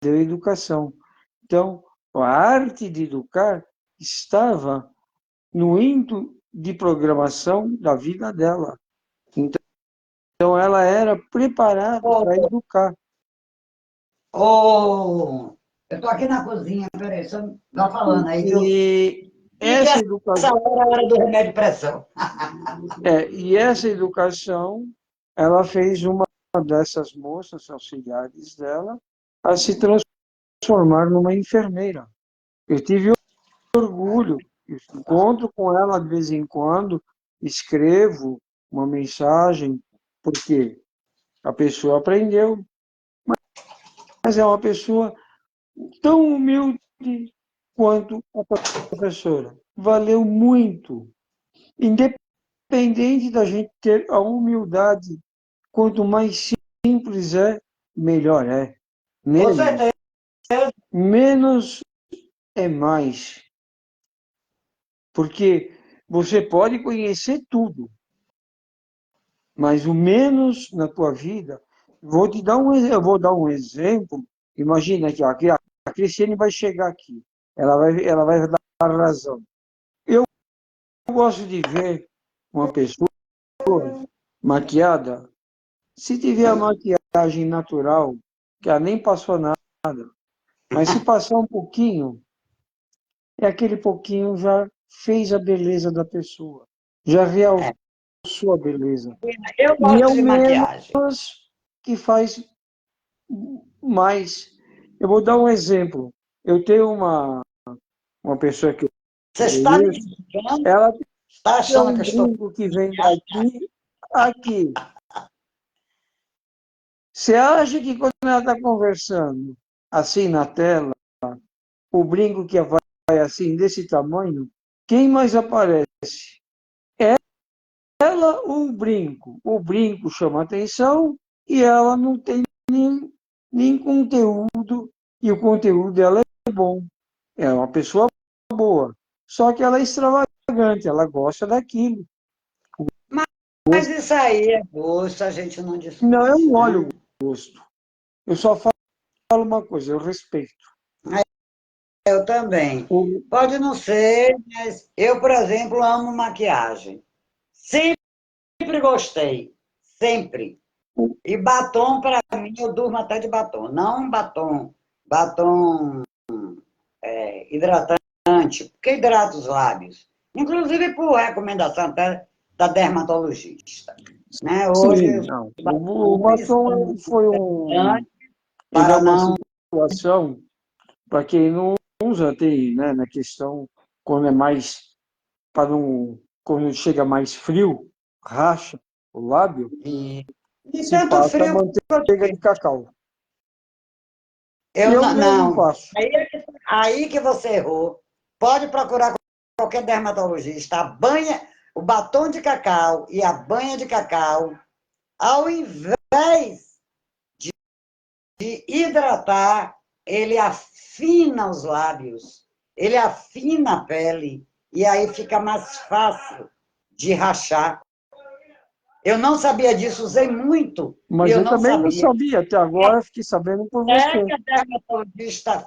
deu educação. Então, a arte de educar estava no ímpeto de programação da vida dela. Então, ela era preparada Ô, para educar. eu tô aqui na cozinha, peraí, só vai falando aí, viu? E E que essa essa educação, hora é a hora do remédio de pressão. ela fez uma dessas moças auxiliares dela a se transformar numa enfermeira. Eu tive orgulho, eu encontro com ela de vez em quando, escrevo uma mensagem, porque a pessoa aprendeu, mas é uma pessoa tão humilde quanto a professora. Valeu muito. Independente da gente ter a humildade, quanto mais simples é, melhor é. Com Nele, certeza. menos é mais. Porque você pode conhecer tudo, mas o menos na tua vida. Eu vou dar um exemplo. Imagina que a Cristiane vai chegar aqui. Ela vai dar razão. Eu gosto de ver uma pessoa maquiada. Se tiver a maquiagem natural, que ela nem passou nada, mas se passar um pouquinho, é aquele pouquinho já fez a beleza da pessoa, já realçou É, a beleza. eu E é gosto o de menos maquiagem. que faz mais. Eu vou dar um exemplo. Eu tenho uma pessoa que eu Você está me conheço, julgando? ela Está tem achando um que eu estou. brinco que vem daqui aqui. Você acha que quando ela está conversando assim na tela, o brinco que vai assim, desse tamanho, quem mais aparece? Ela ou o brinco? O brinco chama atenção e ela não tem nem conteúdo, e o conteúdo dela é bom. É uma pessoa boa. Só que ela é extravagante, ela gosta daquilo. Mas isso aí é gosto, a gente não Não, eu discute, não olho né? o gosto. Eu só falo uma coisa, eu respeito. Eu também. O, Pode não ser, mas eu, por exemplo, amo maquiagem. Sempre gostei. Sempre. o, E batom, para mim, eu durmo até de batom. Não batom hidratante, porque hidrata os lábios. Inclusive por recomendação até da dermatologista. Né? Hoje, sim, os não. O batons batom são foi hidratantes ele é para uma não. situação para quem não usa, tem, né, na questão, quando é mais, para não, quando chega mais frio, racha o lábio, E se tanto passa frio quanto manteiga de quente. cacau. Eu Eu não. mesmo Não. passo. Aí que você errou. Pode procurar qualquer dermatologista. O batom de cacau e a banha de cacau, ao invés de hidratar, ele afina os lábios. ele afina a pele e aí fica mais fácil de rachar. Eu não sabia disso, usei muito e Mas eu eu não também não sabia. sabia, até agora fiquei sabendo por você. É dermatologista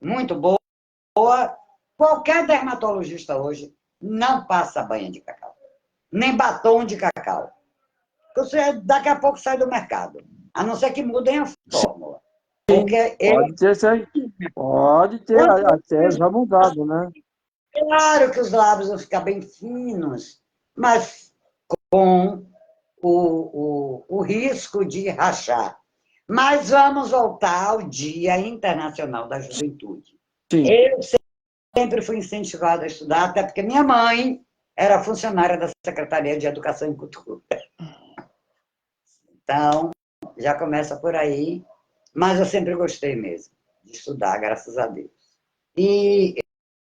muito boa, qualquer dermatologista hoje não passa banha de cacau, nem batom de cacau. Você daqui a pouco sai do mercado, a não ser que mudem a fórmula. Sim, Porque ele, pode ter até já mudado, né? claro que os lábios vão ficar bem finos, mas com o risco de rachar. Mas vamos voltar ao Dia Internacional da Juventude. Sim. Eu sempre fui incentivada a estudar, até porque minha mãe era funcionária da Secretaria de Educação e Cultura. Então, já começa por aí, mas eu sempre gostei mesmo de estudar, graças a Deus. E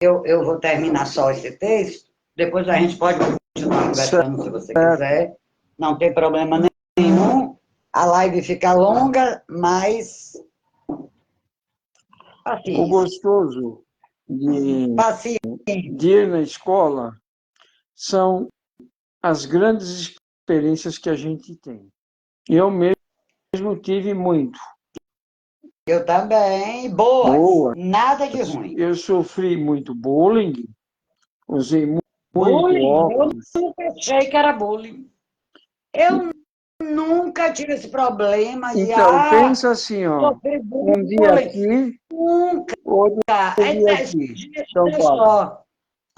eu vou terminar só esse texto, depois a gente pode continuar conversando se você quiser, não tem problema nenhum. A live fica longa, mas O paciência. gostoso Paciência. de ir na escola são as grandes experiências que a gente tem. Eu mesmo tive muito. Eu também. Boas. Boa. Nada de ruim. Eu sofri muito bullying, usei muito Bullying? Eu óculos. nunca achei que era bullying. Eu nunca tive esse problema de, Então, pensa assim, ó, sofrer um dia bullying. aqui, Nunca. outro dia aqui, São Surgiu Paulo. só.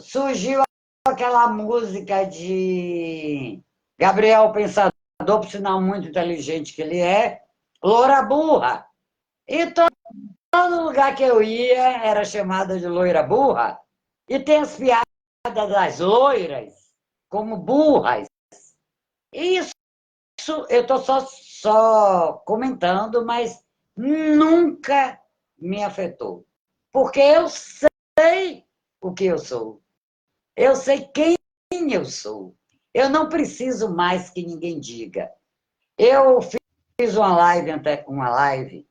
Surgiu aquela música de Gabriel Pensador, por sinal muito inteligente que ele é, Loura Burra. E todo lugar que eu ia era chamada de loira burra. E tem as piadas das loiras como burras. E isso eu estou só comentando, mas nunca me afetou. Porque eu sei o que eu sou. Eu sei quem eu sou. Eu não preciso mais que ninguém diga. Eu fiz uma live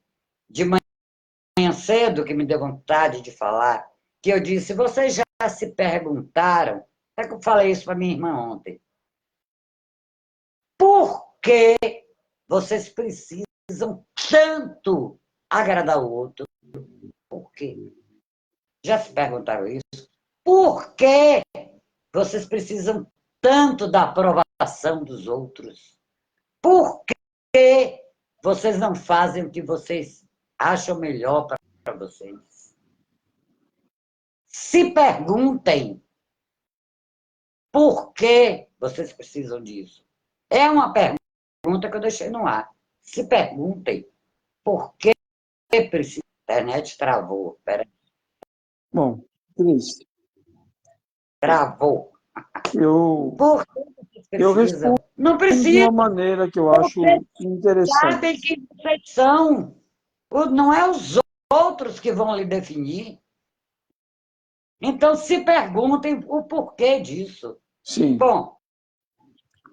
de manhã cedo que me deu vontade de falar, que eu disse, vocês já se perguntaram, é que eu falei isso para minha irmã ontem, por que vocês precisam tanto agradar o outro? Por quê? Já se perguntaram isso? Por que vocês precisam tanto da aprovação dos outros? Por que vocês não fazem o que vocês acham melhor para vocês? Se perguntem por que vocês precisam disso. É uma pergunta que eu deixei no ar. Se perguntem por que precisa. A internet travou. Peraí. Bom, Cris, Travou. eu, Por que vocês eu precisam? respondo Não de precisam. uma maneira que eu Vocês acho interessante. sabem quem vocês são. Não é os outros que vão lhe definir. Então, se perguntem o porquê disso. Sim, Bom,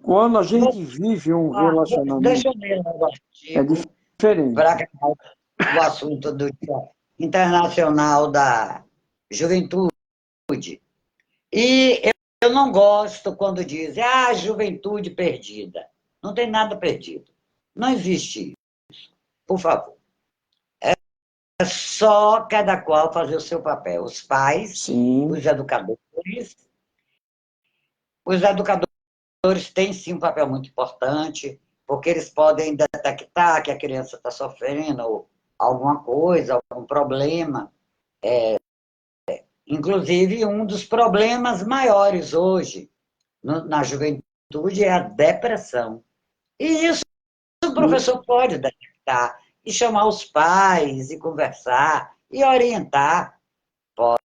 quando a gente vive um deixa relacionamento, eu ler o é artigo para diferente. acabar o assunto do Dia Internacional da Juventude. E eu não gosto quando dizem, juventude perdida. Não tem nada perdido. Não existe isso. Por favor. É só cada qual fazer o seu papel. Sim, os educadores têm sim um papel muito importante, porque eles podem detectar que a criança está sofrendo alguma coisa, algum problema. Inclusive, um dos problemas maiores hoje na juventude é a depressão. E isso o e professor pode detectar e chamar os pais e conversar e orientar. Podem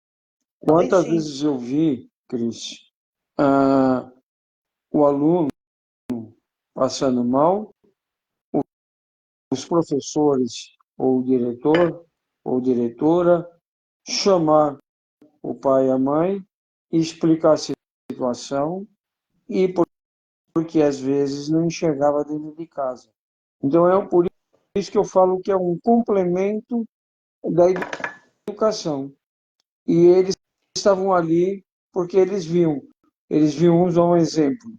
quantas sim. vezes eu vi, Cris, ah, o aluno passando mal, os professores, ou o diretor, ou diretora, chamar o pai e a mãe, explicar a situação, e porque às vezes não enxergava dentro de casa. Então é por isso que eu falo que é um complemento da educação. E eles estavam ali porque eles viam, vamos dar um exemplo.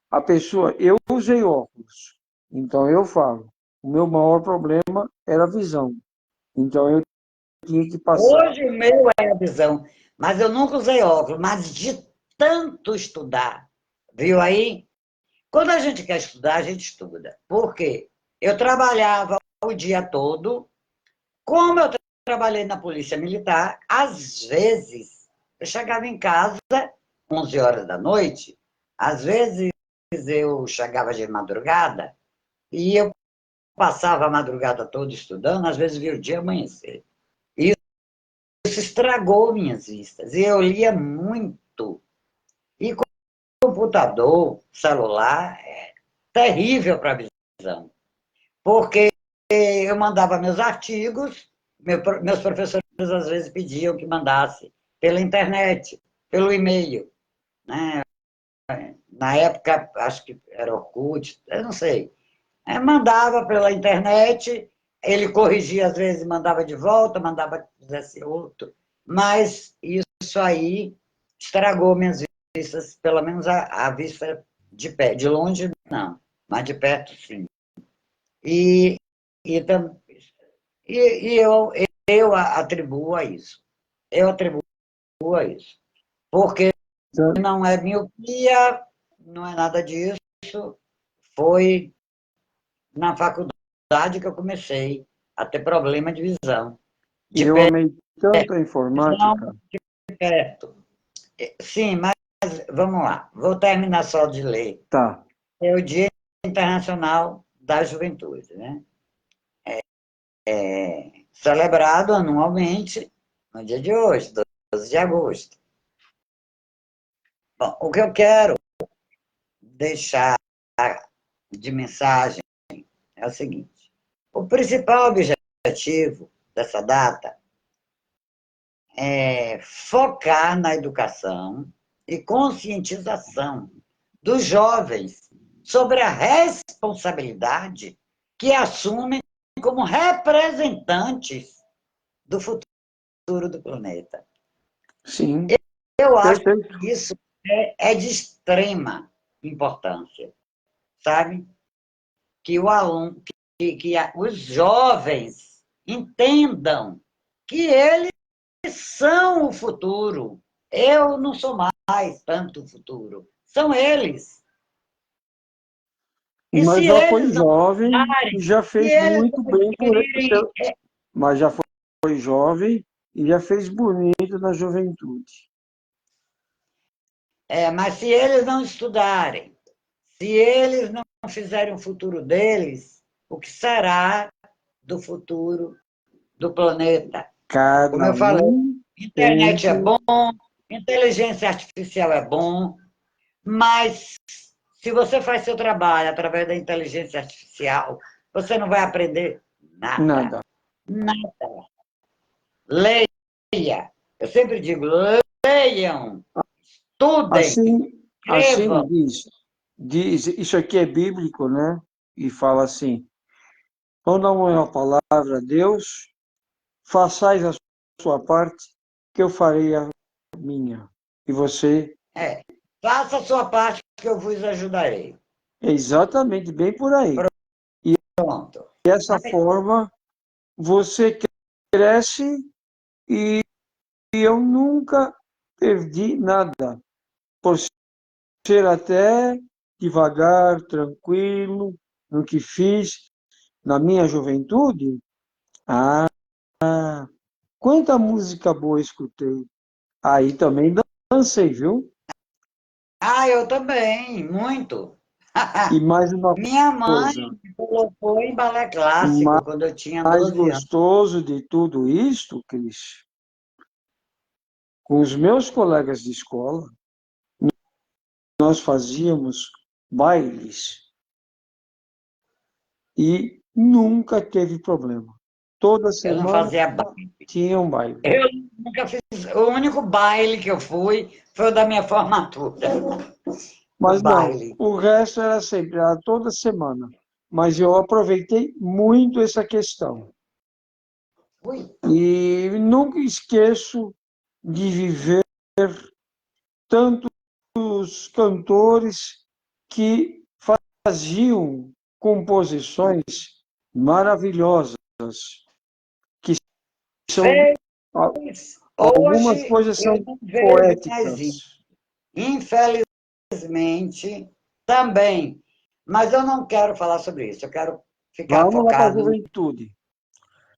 A pessoa, eu usei óculos, então eu falo, o meu maior problema era a visão. Então eu tinha que passar. Hoje o meu é a visão, mas eu nunca usei óculos, mas de tanto estudar, viu aí? Quando a gente quer estudar, a gente estuda. Por quê? Eu trabalhava o dia todo, como eu trabalhei na Polícia Militar, às vezes eu chegava em casa 11 horas da noite, às vezes eu chegava de madrugada e eu passava a madrugada toda estudando, às vezes via o dia amanhecer. Isso estragou minhas vistas. E eu lia muito. E computador, celular, é terrível para a visão. Porque eu mandava meus artigos, meus professores às vezes pediam que mandasse pela internet, pelo e-mail. Né? Na época, acho que era Orkut, eu não sei. Mandava pela internet, ele corrigia às vezes, mandava de volta, mandava que fizesse outro. Mas isso aí estragou minhas vistas, pelo menos a vista de pé. De longe, não, mas de perto, sim. E, e, eu atribuo a isso. Eu atribuo a isso. Porque Então, não é miopia, não é nada disso. Foi na faculdade que eu comecei a ter problema de visão. De eu amei tanto a visão informática. de perto. Sim, mas vamos lá. Vou terminar só de ler. Tá. É o Dia Internacional da Juventude, né? Celebrado anualmente no dia de hoje, 12 de agosto. Bom, o que eu quero deixar de mensagem é o seguinte: o principal objetivo dessa data é focar na educação e conscientização dos jovens sobre a responsabilidade que assumem como representantes do futuro do planeta. Sim, Eu acho perfeito. que isso é de extrema importância, sabe? Que o aluno, os jovens entendam que eles são o futuro. Eu não sou mais tanto o futuro. São eles. E se Mas já foi eles não jovem e mudarem, já se fez eles muito não bem por adquirirem. ele. Mas já foi jovem e já fez bonito na juventude. Mas se eles não estudarem, se eles não fizerem o futuro deles, o que será do futuro do planeta? Como Cada eu falei, um tem internet é que. bom, inteligência artificial é bom, mas se você faz seu trabalho através da inteligência artificial, você não vai aprender nada. Nada. Nada. Leia. Eu sempre digo, leiam, estudem, Assim escrevam. diz, isso aqui é bíblico, né? E fala assim: quando há uma palavra a Deus, façais a sua parte, que eu farei a minha. E você É, faça a sua parte que eu vos ajudarei. é exatamente bem por aí. E Pronto. dessa forma, você cresce e eu nunca perdi nada. Por ser até devagar, tranquilo, no que fiz na minha juventude. Ah, quanta música boa escutei. Aí também dancei, viu? Eu também, muito. E mais uma Minha mãe coisa, me colocou em balé o clássico quando eu tinha mais 12 anos. gostoso de tudo isto, Cris, com os meus colegas de escola, nós fazíamos bailes e nunca teve problema. Toda Eu não semana fazia baile. tinha um baile. Eu nunca fiz. O único baile que eu fui foi o da minha formatura. O Mas não, baile. o resto era sempre, era toda semana. Mas eu aproveitei muito essa questão. Ui. E nunca esqueço de viver tantos cantores que faziam composições maravilhosas, que são algumas Hoje coisas eu são não vejo mais isso. poéticas. Infelizmente, também. Mas eu não quero falar sobre isso. Eu quero ficar Vamos lá para a focado. juventude.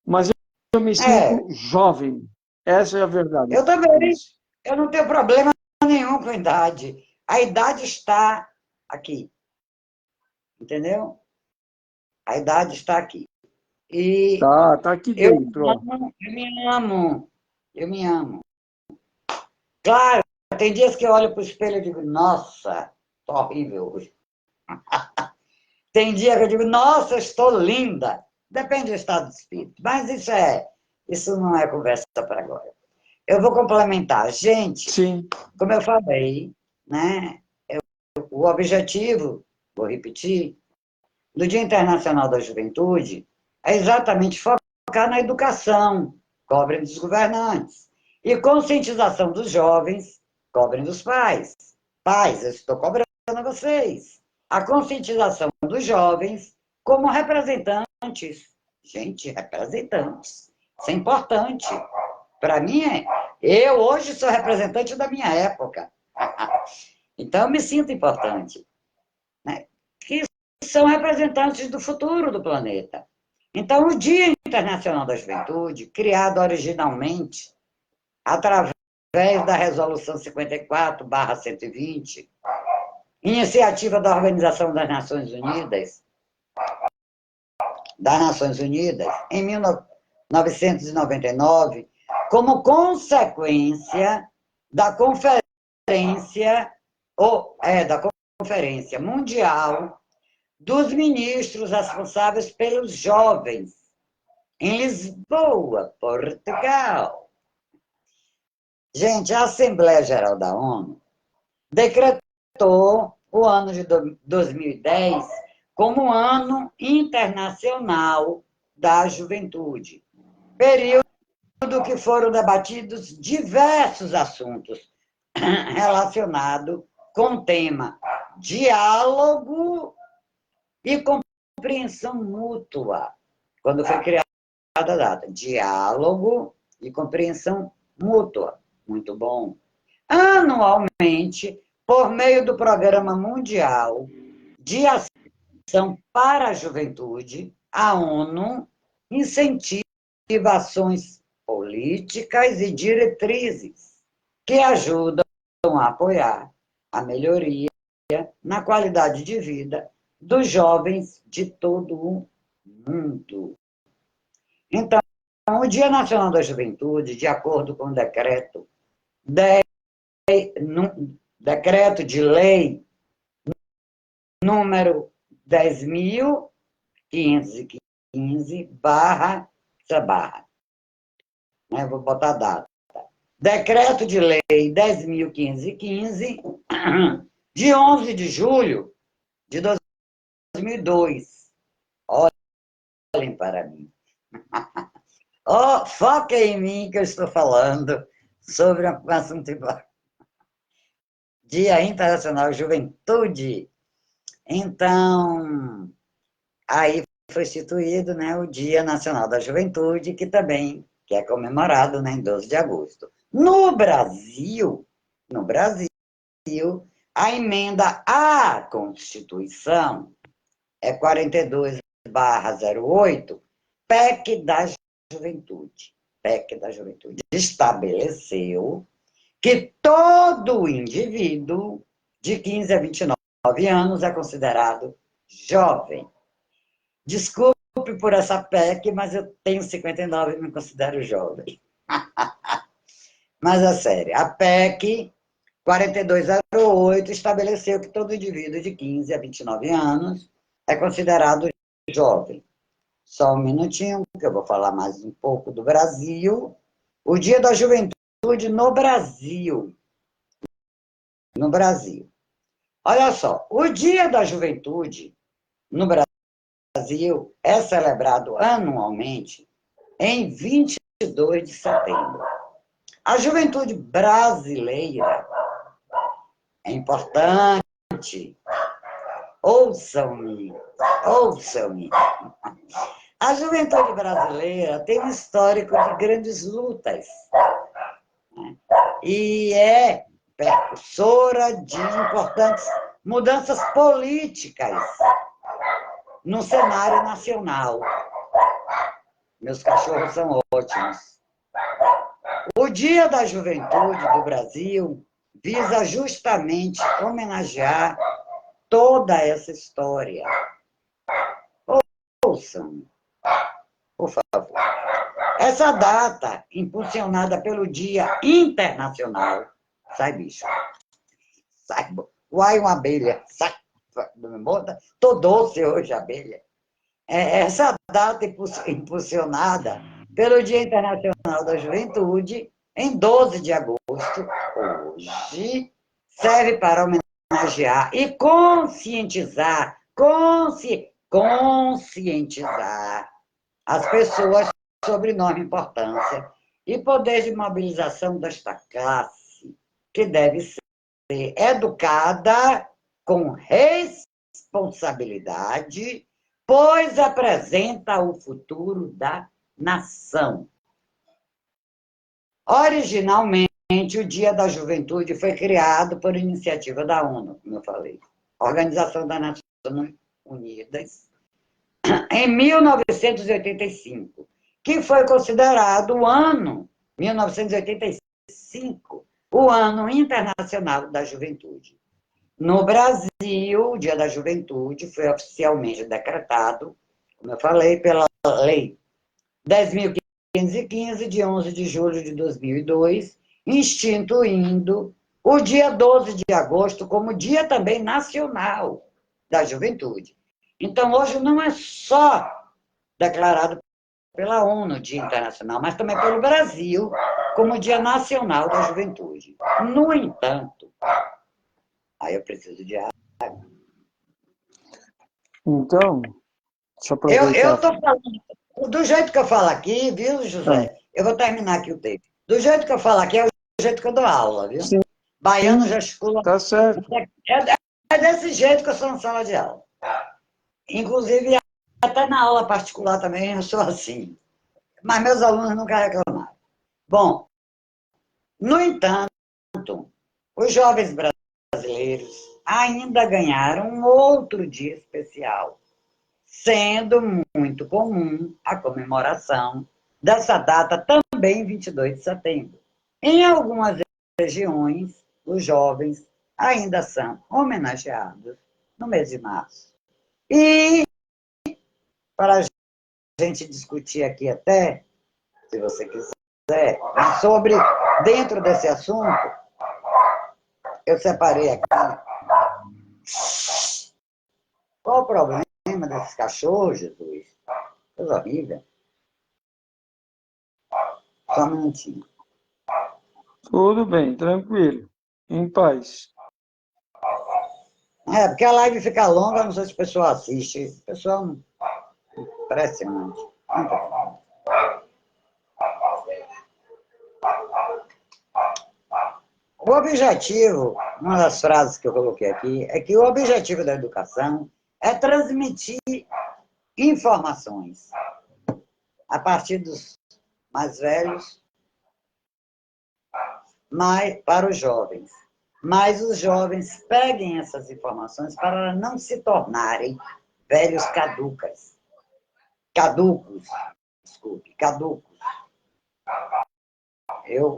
Mas eu me É, sinto jovem. Essa é a verdade, eu também. Alice. Eu não tenho problema nenhum com a idade. A idade está aqui, entendeu? A idade está aqui. E Tá aqui eu dentro, ó. amo, eu me amo, eu me amo. Claro, tem dias que eu olho para o espelho e digo, nossa, estou horrível hoje. Tem dia que eu digo, nossa, estou linda. Depende do estado de espírito. Mas isso não é conversa para agora. Eu vou complementar. Gente, Sim, como eu falei, né, o objetivo, vou repetir, do Dia Internacional da Juventude é exatamente focar na educação, cobrem dos governantes, e conscientização dos jovens, cobrem dos pais. Pais, eu estou cobrando a vocês. A conscientização dos jovens como representantes. Gente, representantes. Isso é importante. Para mim, eu hoje sou representante da minha época. Então, eu me sinto importante. Né? Que são representantes do futuro do planeta. Então, o Dia Internacional da Juventude, criado originalmente através da Resolução 54/120, iniciativa da Organização das Nações Unidas, em 1999, como consequência da da Conferência Mundial dos Ministros responsáveis pelos jovens, em Lisboa, Portugal. Gente, a Assembleia Geral da ONU decretou o ano de 2010 como Ano Internacional da Juventude, período que foram debatidos diversos assuntos relacionados com o tema diálogo e compreensão mútua, quando foi criada a data. Diálogo e compreensão mútua. Muito bom. Anualmente, por meio do Programa Mundial de Ação para a Juventude, a ONU incentiva ações políticas e diretrizes que ajudam a apoiar a melhoria na qualidade de vida dos jovens de todo o mundo. Então, o Dia Nacional da Juventude, de acordo com o decreto de lei número 10.515, né, vou botar a data. Decreto de lei 10.515, de 11 de julho de 2002. Olhem para mim. Oh, foca em mim que eu estou falando sobre um assunto importante. Dia Internacional Juventude. Então, aí foi instituído, né, o Dia Nacional da Juventude, que é comemorado, né, em 12 de agosto. No Brasil, a emenda à Constituição é 42/08, PEC da Juventude. PEC da Juventude estabeleceu que todo indivíduo de 15 a 29 anos é considerado jovem. Desculpe por essa PEC, mas eu tenho 59 e me considero jovem. Mas é sério, a PEC 4208 estabeleceu que todo indivíduo de 15 a 29 anos é considerado jovem. Só um minutinho, que eu vou falar mais um pouco do Brasil. O Dia da Juventude no Brasil. No Brasil. Olha só, o Dia da Juventude no Brasil é celebrado anualmente em 22 de setembro. A juventude brasileira é importante. Ouçam-me, ouçam-me. A juventude brasileira tem um histórico de grandes lutas, né? E é precursora de importantes mudanças políticas no cenário nacional. Meus cachorros são ótimos. O Dia da Juventude do Brasil visa justamente homenagear toda essa história. Ouçam, por favor. Essa data, impulsionada pelo Dia Internacional, sai, bicho, sai, uai, uma abelha, sai, tô doce hoje, abelha. Essa data impulsionada pelo Dia Internacional da Juventude, em 12 de agosto, hoje, serve para homenagear e conscientizar as pessoas sobre enorme importância e poder de mobilização desta classe, que deve ser educada com responsabilidade, pois apresenta o futuro da nação. Originalmente, o Dia da Juventude foi criado por iniciativa da ONU, como eu falei, Organização das Nações Unidas, em 1985, que foi considerado o ano, 1985, o Ano Internacional da Juventude. No Brasil, o Dia da Juventude foi oficialmente decretado, como eu falei, pela Lei 10.515, de 11 de julho de 2002, instituindo o dia 12 de agosto como Dia também Nacional da Juventude. Então, hoje não é só declarado pela ONU, Dia Internacional, mas também pelo Brasil, como Dia Nacional da Juventude. No entanto, aí eu preciso de água. Então, deixa eu aproveitar. Eu estou falando, do jeito que eu falo aqui, viu, José? Eu vou terminar aqui o texto. Do jeito que eu falo aqui é o jeito que eu dou aula, viu? Sim. Baiano gesticula. Tá certo. É desse jeito que eu sou na sala de aula. Inclusive, até na aula particular também eu sou assim. Mas meus alunos nunca reclamaram. Bom, no entanto, os jovens brasileiros ainda ganharam um outro dia especial, sendo muito comum a comemoração dessa data também 22 de setembro. Em algumas regiões, os jovens ainda são homenageados no mês de março. E, para a gente discutir aqui até, se você quiser, sobre, dentro desse assunto, eu separei aqui. Qual o problema desses cachorros, Jesus? Coisa horrível. Só um minutinho. Tudo bem, tranquilo. Em paz. Porque a live fica longa, não sei se o pessoal assiste. O pessoal impressionante. O objetivo, uma das frases que eu coloquei aqui, é que o objetivo da educação é transmitir informações a partir dos mais velhos, para os jovens. Mas os jovens peguem essas informações para não se tornarem velhos caducos.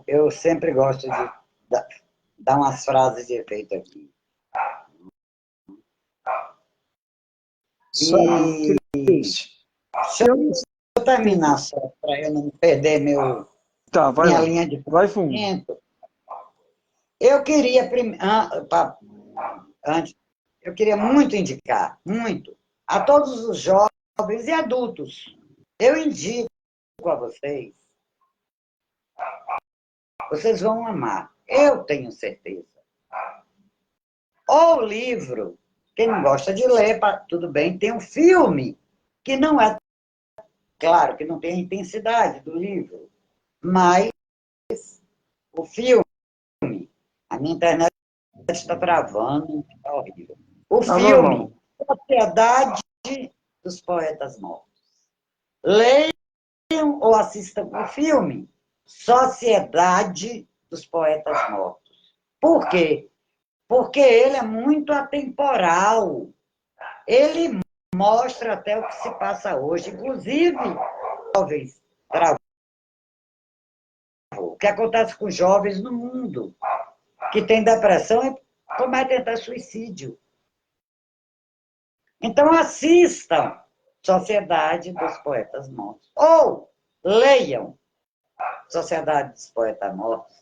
Eu sempre gosto de dar umas frases de efeito aqui. E deixa eu terminar só, para eu não perder minha linha de pensamento. Eu queria, eu queria muito indicar, a todos os jovens e adultos. Eu indico a vocês. Vocês vão amar. Eu tenho certeza. O livro, quem não gosta de ler, tudo bem, tem um filme, que não é, claro, que não tem a intensidade do livro, mas O filme, a minha internet está travando, está horrível. O Tá filme, normal. Sociedade dos Poetas Mortos. Leiam ou assistam o filme Sociedade dos Poetas Mortos. Por quê? Porque ele é muito atemporal. Ele mostra até o que se passa hoje. Inclusive, jovens o que acontece com jovens no mundo que têm depressão e cometem até suicídio. Então, assistam Sociedade dos Poetas Mortos. Ou leiam Sociedade dos Poetas Mortos,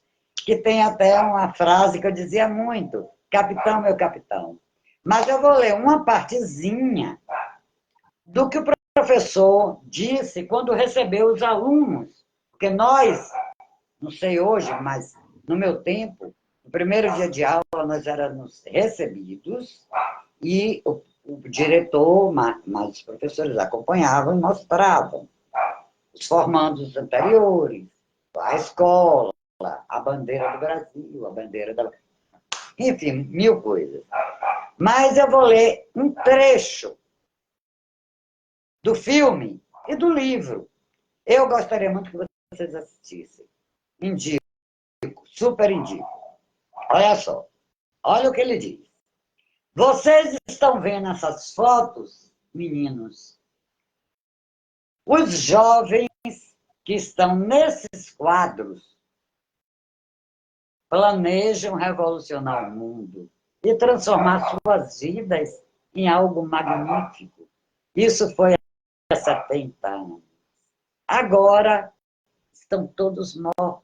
que tem até uma frase que eu dizia muito: capitão, meu capitão. Mas eu vou ler uma partezinha do que o professor disse quando recebeu os alunos. Porque nós, não sei hoje, mas no meu tempo, no primeiro dia de aula, nós éramos recebidos e o diretor, mas os professores acompanhavam e mostravam os formandos anteriores, a escola, a bandeira do Brasil, a bandeira da... Enfim, mil coisas. Mas eu vou ler um trecho do filme e do livro. Eu gostaria muito que vocês assistissem. Indico, super indico. Olha só, olha o que ele diz. Vocês estão vendo essas fotos, meninos? Os jovens que estão nesses quadros planejam revolucionar o mundo e transformar suas vidas em algo magnífico. Isso foi há 70 anos. Agora estão todos mortos.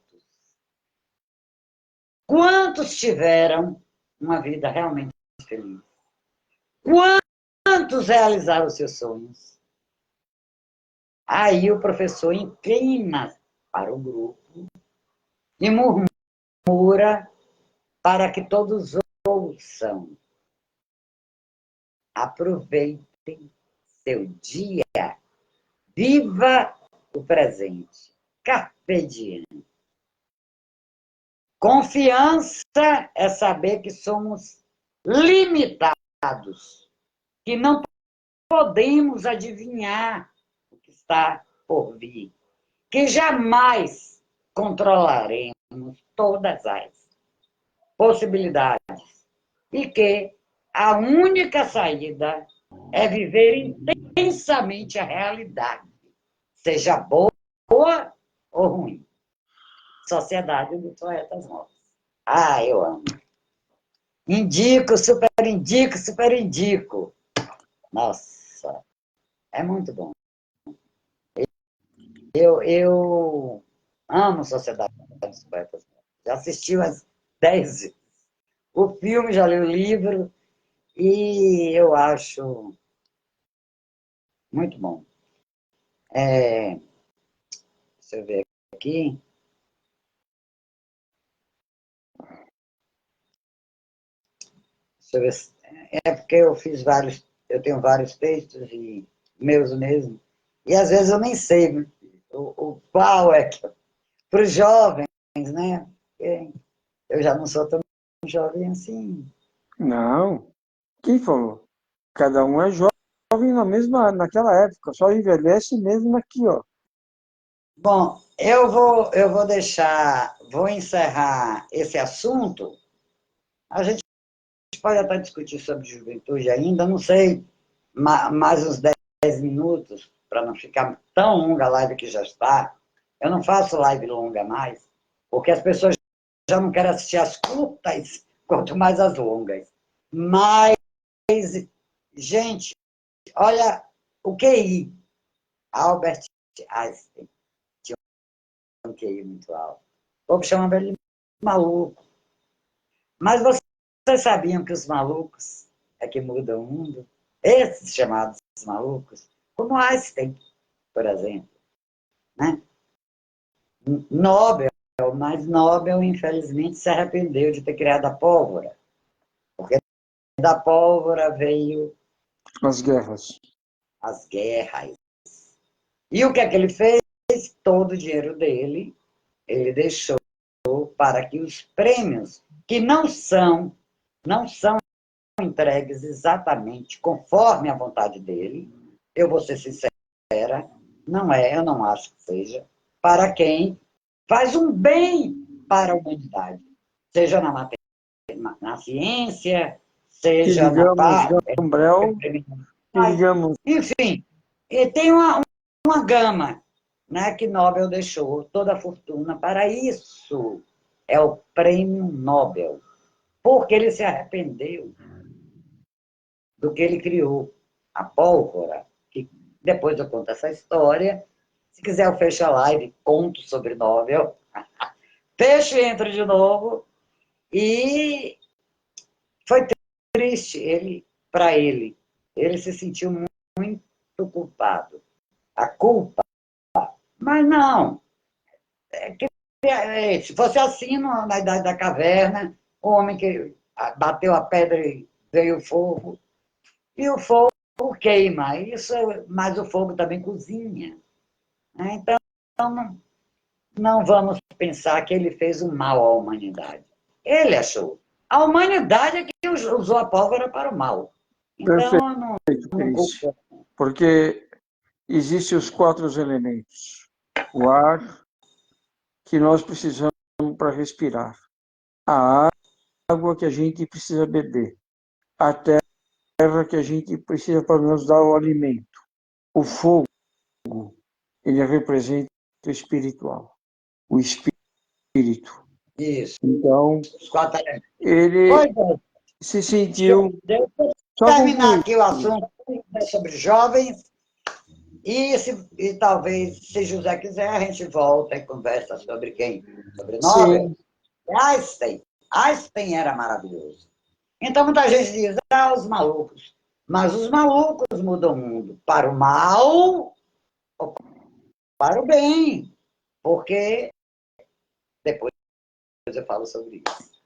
Quantos tiveram uma vida realmente feliz? Quantos realizaram seus sonhos? Aí o professor inclina para o grupo e murmura para que todos ouçam. Aproveitem seu dia. Viva o presente. Carpe diem. Confiança é saber que somos limitados, que não podemos adivinhar o que está por vir, que jamais controlaremos todas as possibilidades e que a única saída é viver intensamente a realidade, seja boa ou ruim. Sociedade dos Poetas Mortos. Ah, eu amo. Indico, super indico, super indico. Nossa, é muito bom. Eu amo Sociedade dos Poetas Mortos. Já assisti umas 10 vezes. O filme, já li o livro e eu acho muito bom. Deixa eu ver aqui. Deixa eu ver. É porque eu fiz vários, eu tenho vários textos e meus mesmo. E às vezes eu nem sei o qual é que para os jovens, né? Eu já não sou tão jovem assim. Não. Quem falou? Cada um é jovem naquela época, só envelhece mesmo aqui, ó. Bom, eu vou deixar, vou encerrar esse assunto. A gente pode até discutir sobre juventude ainda, não sei, mais uns 10 minutos, para não ficar tão longa a live que já está. Eu não faço live longa mais, porque as pessoas já não querem assistir as curtas, quanto mais as longas. Mas, gente, olha o QI. Albert Einstein tinha um QI muito alto. O povo chama ele de maluco. Mas vocês sabiam que os malucos é que mudam o mundo? Esses chamados malucos, como Einstein, por exemplo. Né? Nobel, mas Nobel, infelizmente, se arrependeu de ter criado a pólvora. Porque da pólvora veio As guerras. as guerras. E o que é que ele fez? Todo o dinheiro dele, ele deixou para que os prêmios, que não são entregues exatamente conforme a vontade dele, eu vou ser sincera, não é, eu não acho que seja, para quem faz um bem para a humanidade, seja na ciência, Que seja na digamos, paz, Gambrel, que digamos, enfim, e tem uma gama, né, que Nobel deixou toda a fortuna para isso. É o prêmio Nobel, porque ele se arrependeu do que ele criou, a pólvora, que depois eu conto essa história. Se quiser, eu fecho a live, conto sobre Nobel, fecho e entro de novo, e foi triste para ele. Ele se sentiu muito culpado. A culpa, mas não. Se fosse assim, na Idade da Caverna, o homem que bateu a pedra e veio o fogo, e o fogo queima, mas o fogo também cozinha. Né? Então, não vamos pensar que ele fez um mal à humanidade. Ele achou. A humanidade é que usou a pólvora para o mal. perfeito, Então, não Cris, culpo. porque existem os 4 elementos. O ar, que nós precisamos para respirar. A água que a gente precisa beber. A terra que a gente precisa para nos dar o alimento. O fogo, ele representa o espiritual. O espírito. Isso. Então, Os 4 elementos. ele Pois é. se sentiu... Deixa eu Só terminar concluir. aqui o assunto sobre jovens. E talvez, se José quiser, a gente volta e conversa sobre quem? Sobre Nobel? Sim, Einstein. Einstein era maravilhoso. Então, muita gente diz, os malucos. Mas os malucos mudam o mundo para o mal ou para o bem. Porque depois eu falo sobre isso.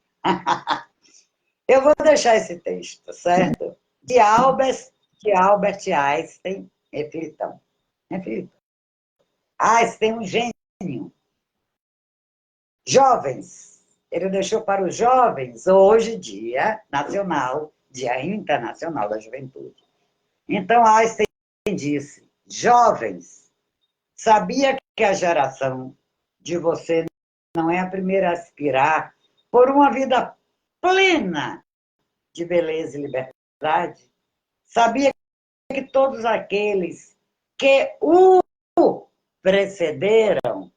Eu vou deixar esse texto, certo? De Albert Einstein, reflitam. Reflitam. Einstein é um gênio. Jovens, ele deixou para os jovens, hoje, Dia Nacional, Dia Internacional da Juventude. Então, Einstein disse: jovens, sabia que a geração de você não é a primeira a aspirar por uma vida plena de beleza e liberdade? Sabia que todos aqueles que o precederam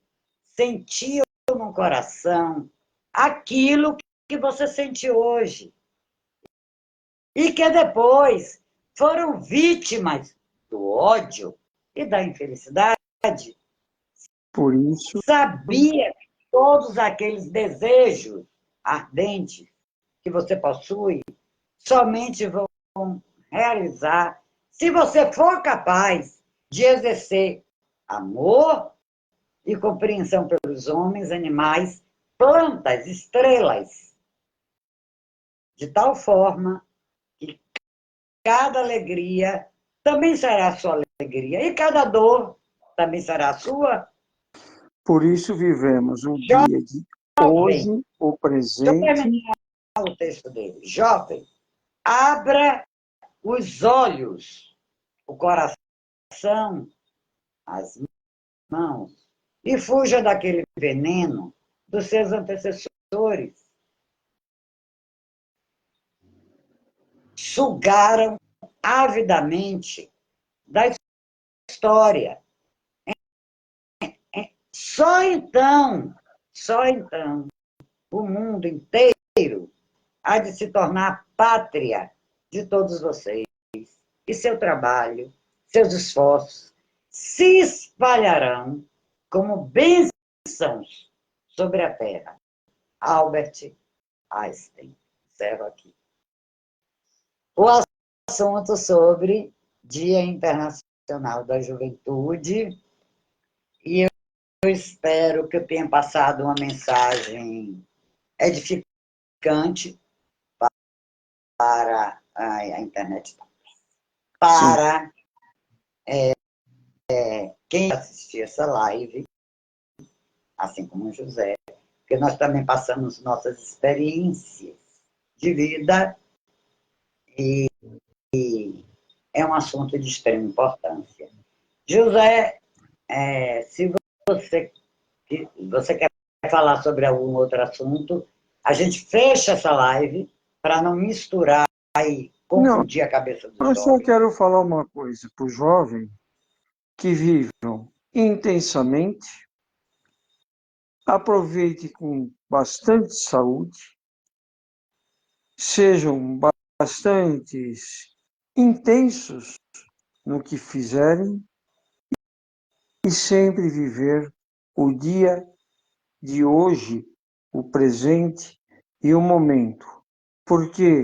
sentiam no coração aquilo que você sente hoje. E que depois foram vítimas do ódio e da infelicidade. por isso, Sabia que todos aqueles desejos ardentes que você possui somente vão realizar se você for capaz de exercer amor e compreensão pelos homens, animais, plantas, estrelas, de tal forma que cada alegria também será a sua alegria, e cada dor também será a sua. por isso vivemos o dia de Jovem, hoje, o deixa eu presente. terminar o texto dele. Jovem, abra os olhos, o coração, as mãos, e fuja daquele veneno dos seus antecessores. Sugaram avidamente da história. Só então, o mundo inteiro há de se tornar pátria de todos vocês. E seu trabalho, seus esforços se espalharão como bênçãos sobre a terra. Albert Einstein. Encerro aqui. O assunto sobre Dia Internacional da Juventude. E eu espero que eu tenha passado uma mensagem edificante para a internet, Sim, para quem assistir essa live, assim como o José, porque nós também passamos nossas experiências de vida e é um assunto de extrema importância. José, se você quer falar sobre algum outro assunto, a gente fecha essa live para não misturar e Não, confundir a cabeça dos eu só jovens. quero falar uma coisa para os jovens que vivam intensamente, aproveite com bastante saúde, sejam bastante intensos no que fizerem e sempre viver o dia de hoje, o presente e o momento. Porque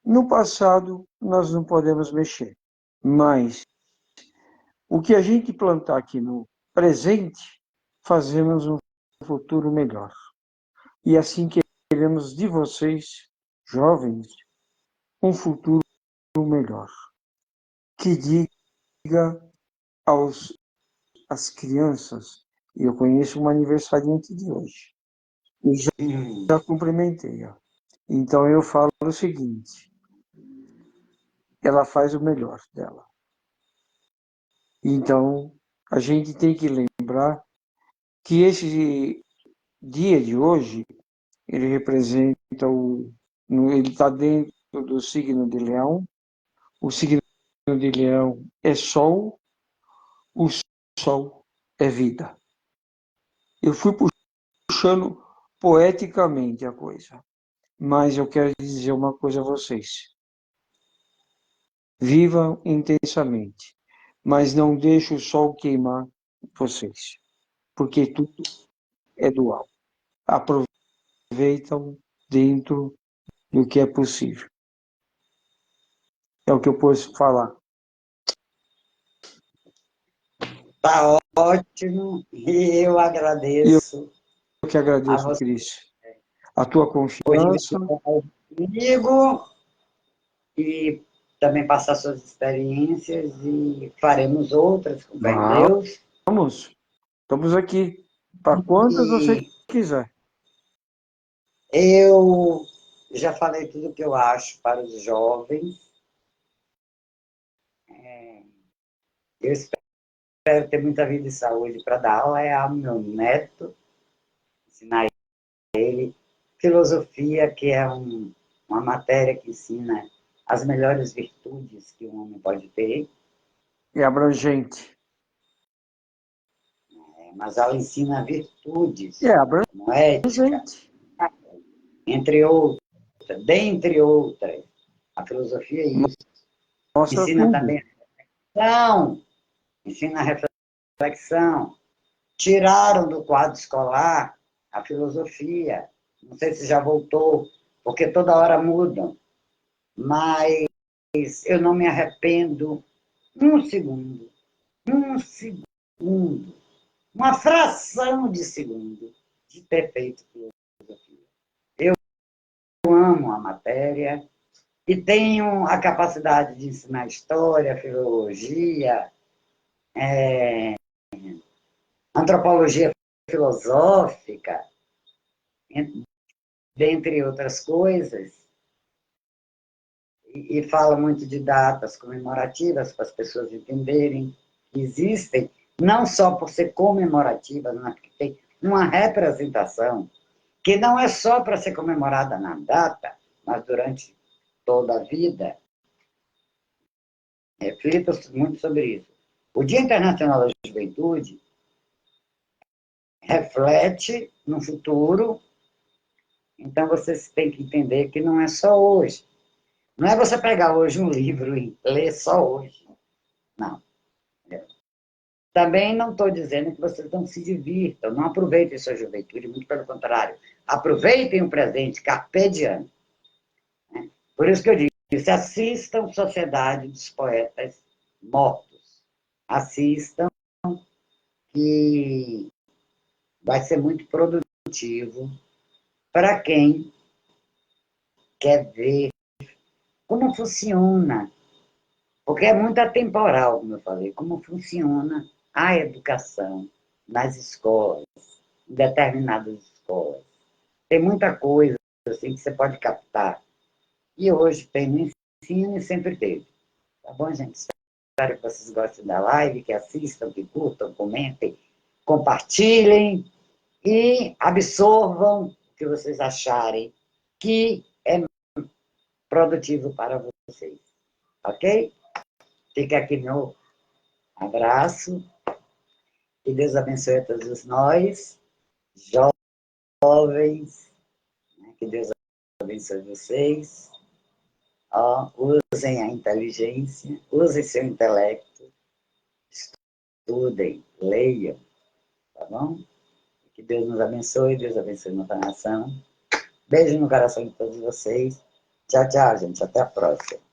no passado nós não podemos mexer, mas o que a gente plantar aqui no presente, fazemos um futuro melhor. E assim queremos de vocês, jovens, um futuro melhor. Que diga às crianças, e eu conheço uma aniversariante de hoje, e já cumprimentei. Ó. Então eu falo o seguinte, ela faz o melhor dela. Então a gente tem que lembrar que esse dia de hoje, ele representa ele está dentro do signo de Leão. O signo de Leão é Sol, o Sol é vida. Eu fui puxando poeticamente a coisa, mas eu quero dizer uma coisa a vocês. Vivam intensamente, mas não deixe o sol queimar vocês, porque tudo é dual. Aproveitam dentro do que é possível. É o que eu posso falar. Está ótimo e eu E agradeço eu que a agradeço, você Cris, a tua por confiança. dividir comigo e também passar suas experiências e faremos outras, com fé em Deus. Vamos, estamos aqui para quantas você E quiser. eu já falei tudo o que eu acho para os jovens. Eu espero ter muita vida e saúde para dar aula ao meu neto, ensinar ele filosofia, que é uma matéria que ensina as melhores virtudes que um homem pode ter, É abrangente. mas ela ensina virtudes, É como ética, abrangente. entre outras, dentre outras. A filosofia é isso. Mostra Ensina tudo. também a reflexão, ensina a reflexão. Tiraram do quadro escolar a filosofia. Não sei se já voltou, porque toda hora mudam. Mas eu não me arrependo um segundo, uma fração de segundo de ter feito filosofia. Eu amo a matéria e tenho a capacidade de ensinar história, filologia, antropologia filosófica, dentre outras coisas, e fala muito de datas comemorativas para as pessoas entenderem que existem, não só por ser comemorativas, mas porque tem uma representação que não é só para ser comemorada na data, mas durante toda a vida. Reflita muito sobre isso. O Dia Internacional da Juventude reflete no futuro, então vocês têm que entender que não é só hoje. Não é você pegar hoje um livro e ler só hoje. Não. Também não estou dizendo que vocês não se divirtam, não aproveitem sua juventude, muito pelo contrário. Aproveitem o presente, carpe diem. Por isso que eu disse, assistam Sociedade dos Poetas Mortos. Assistam, que vai ser muito produtivo para quem quer ver como funciona, porque é muito atemporal, como eu falei, como funciona a educação nas escolas, em determinadas escolas. Tem muita coisa assim, que você pode captar. E hoje tem no ensino e sempre teve. Tá bom, gente? Espero que vocês gostem da live, que assistam, que curtam, comentem, compartilhem e absorvam o que vocês acharem que é produtivo para vocês. Ok? Fica aqui meu abraço. Que Deus abençoe a todos nós, jovens. Que Deus abençoe vocês. Ó, usem a inteligência, usem seu intelecto, estudem, leiam, tá bom? Que Deus nos abençoe, Deus abençoe nossa nação. Beijo no coração de todos vocês. Tchau, tchau, gente. Até a próxima.